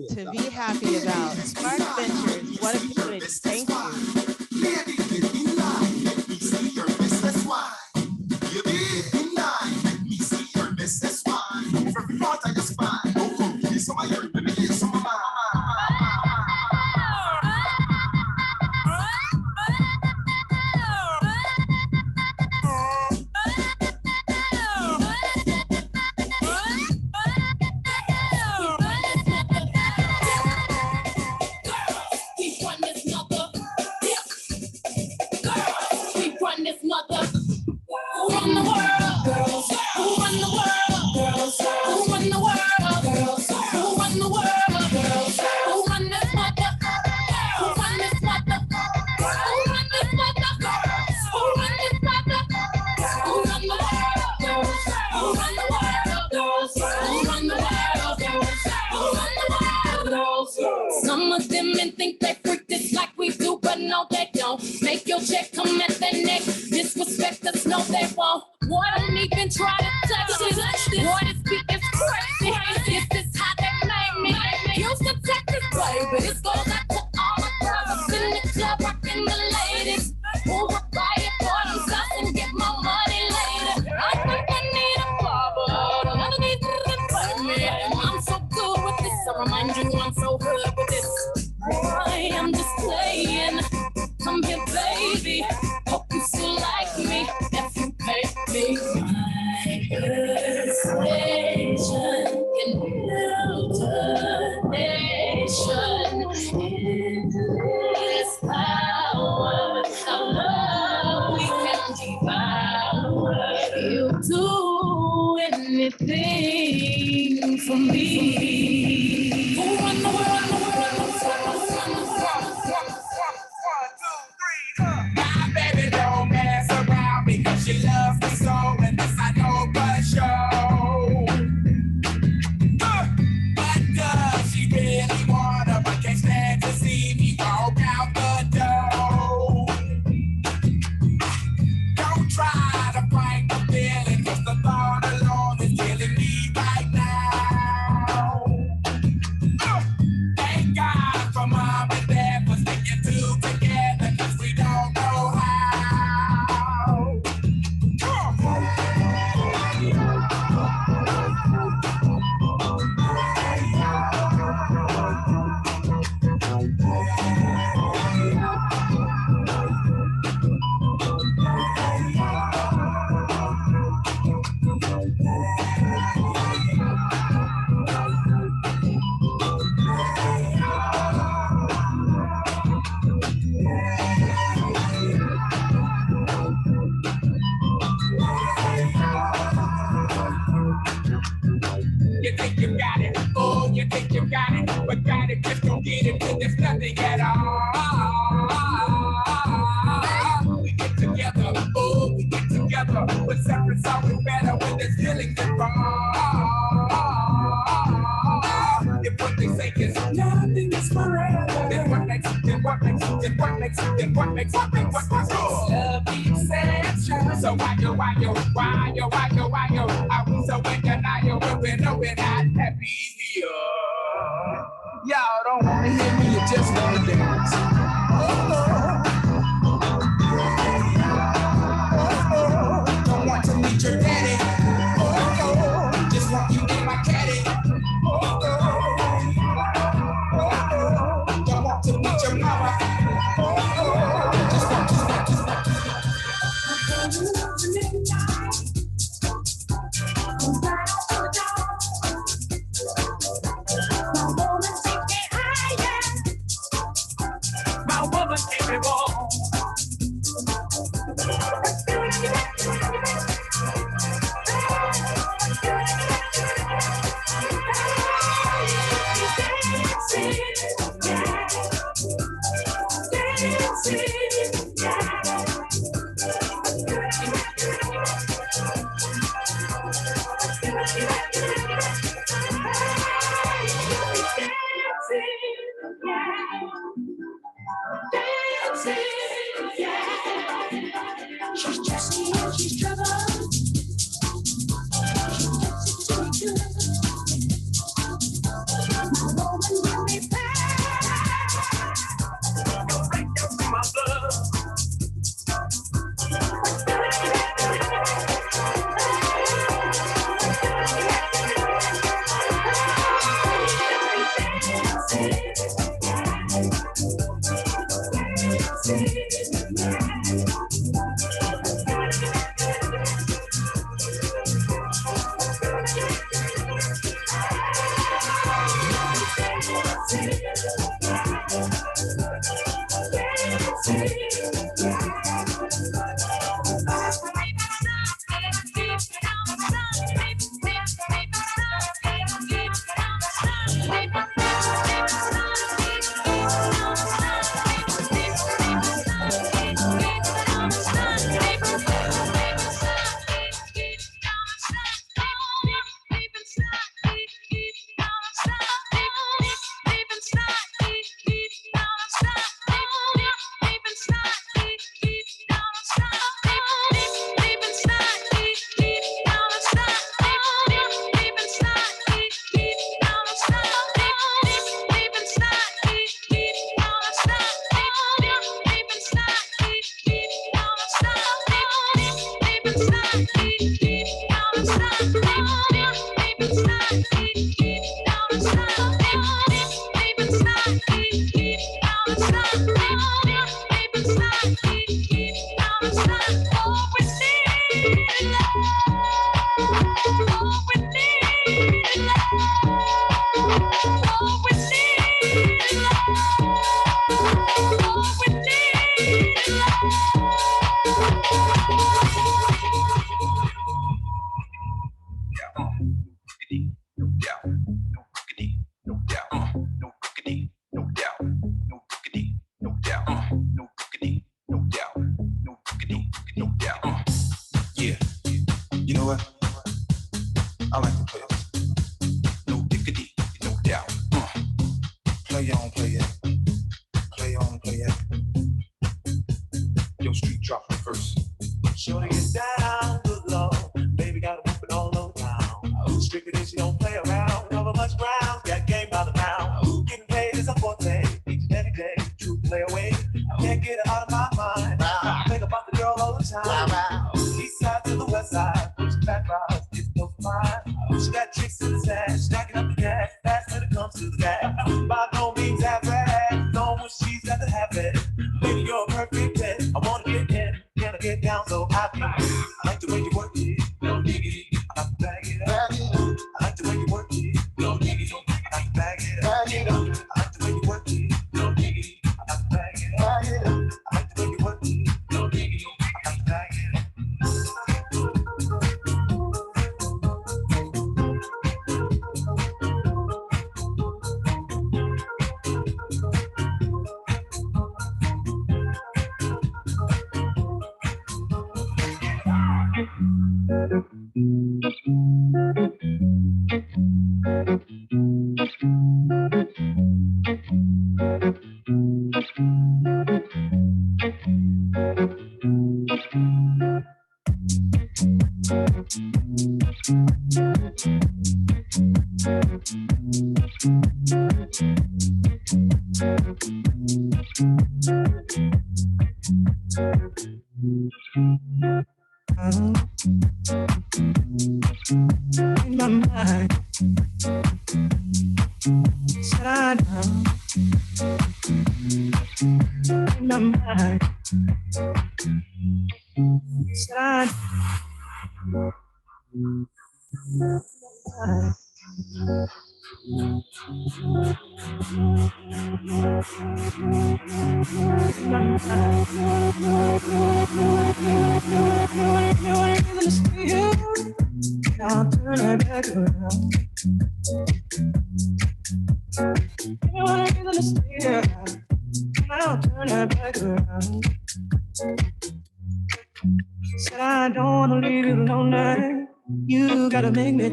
to be happy about. Spark Ventures, what a community. Thank you. Some of them men think they freak this like we do, but no, they don't. Make your check come at their neck. Disrespect us, no, they won't. Boy, don't even try to touch this. Boy, this beat is crazy. This is how they made me. Houston, Texas, baby. This goes out to all my brothers in the club, rocking the ladies. Who will buy it for themselves and get my money later? I think I need a barber. None of these niggas play me. I'm so good with this. I remind you I'm so good with this. Boy, I'm just playing. Come here, baby. Hope you still like me if you pay me. My persuasion can build a nation. In this power of love, we can devour. You do anything for me. Who run the world? My baby don't mess around because she loves me so, and this I know for sure. But does she really wanna, but can't stand to see me walk out the door? Don't try to fight the feeling, 'cause the thought alone is killing me right now. Thank God for mom and dad for sticking two together, 'cause we don't know how. You think you got it, oh, you think you got it, but got it, just don't get it, 'cause there's nothing at all. We get together, oh, we get together, but separate's always better when there's feelings involved. If what they say is nothing is forever, then what makes love the exception? So why yo, are we so in denial when we know we're not happy here? Y'all don't wanna hear me, you just wanna dance. Don't want to meet your daddy. Just want you in my caddy. Don't want to meet your mama. Just want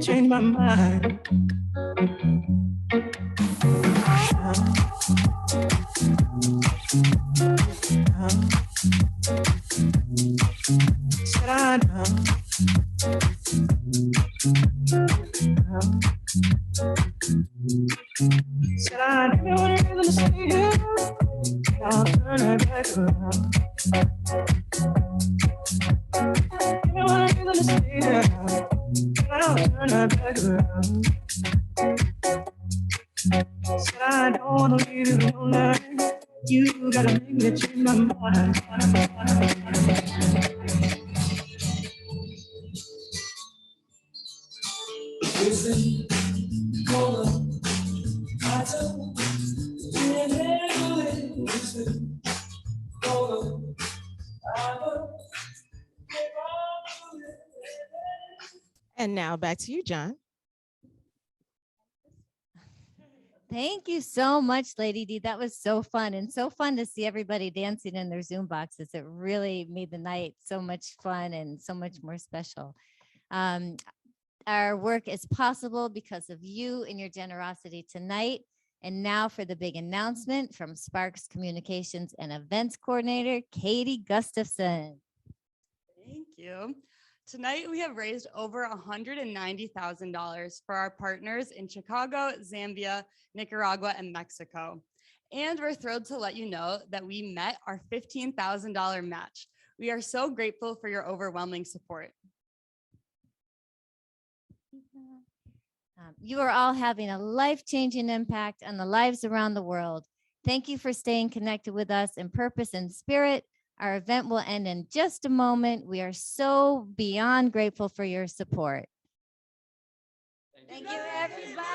Change my mind. Said I know. Said I don't want to really see you. I'll turn it back around. I don't want to really see you. I'll turn it back around. Said I don't wanna leave you alone. You gotta make me change my mind. Listen, hold on, I don't can't handle it. Listen, hold on, I don't. And now back to you, John. Thank you so much, Lady D. That was so fun, and so fun to see everybody dancing in their Zoom boxes. It really made the night so much fun and so much more special. Our work is possible because of you and your generosity tonight. And now for the big announcement from Sparks Communications and Events Coordinator, Katie Gustafson. Thank you. Tonight, we have raised over $190,000 for our partners in Chicago, Zambia, Nicaragua, and Mexico. And we're thrilled to let you know that we met our $15,000 match. We are so grateful for your overwhelming support. You are all having a life-changing impact on the lives around the world. Thank you for staying connected with us in purpose and spirit. Our event will end in just a moment. We are so beyond grateful for your support. Thank you, everybody.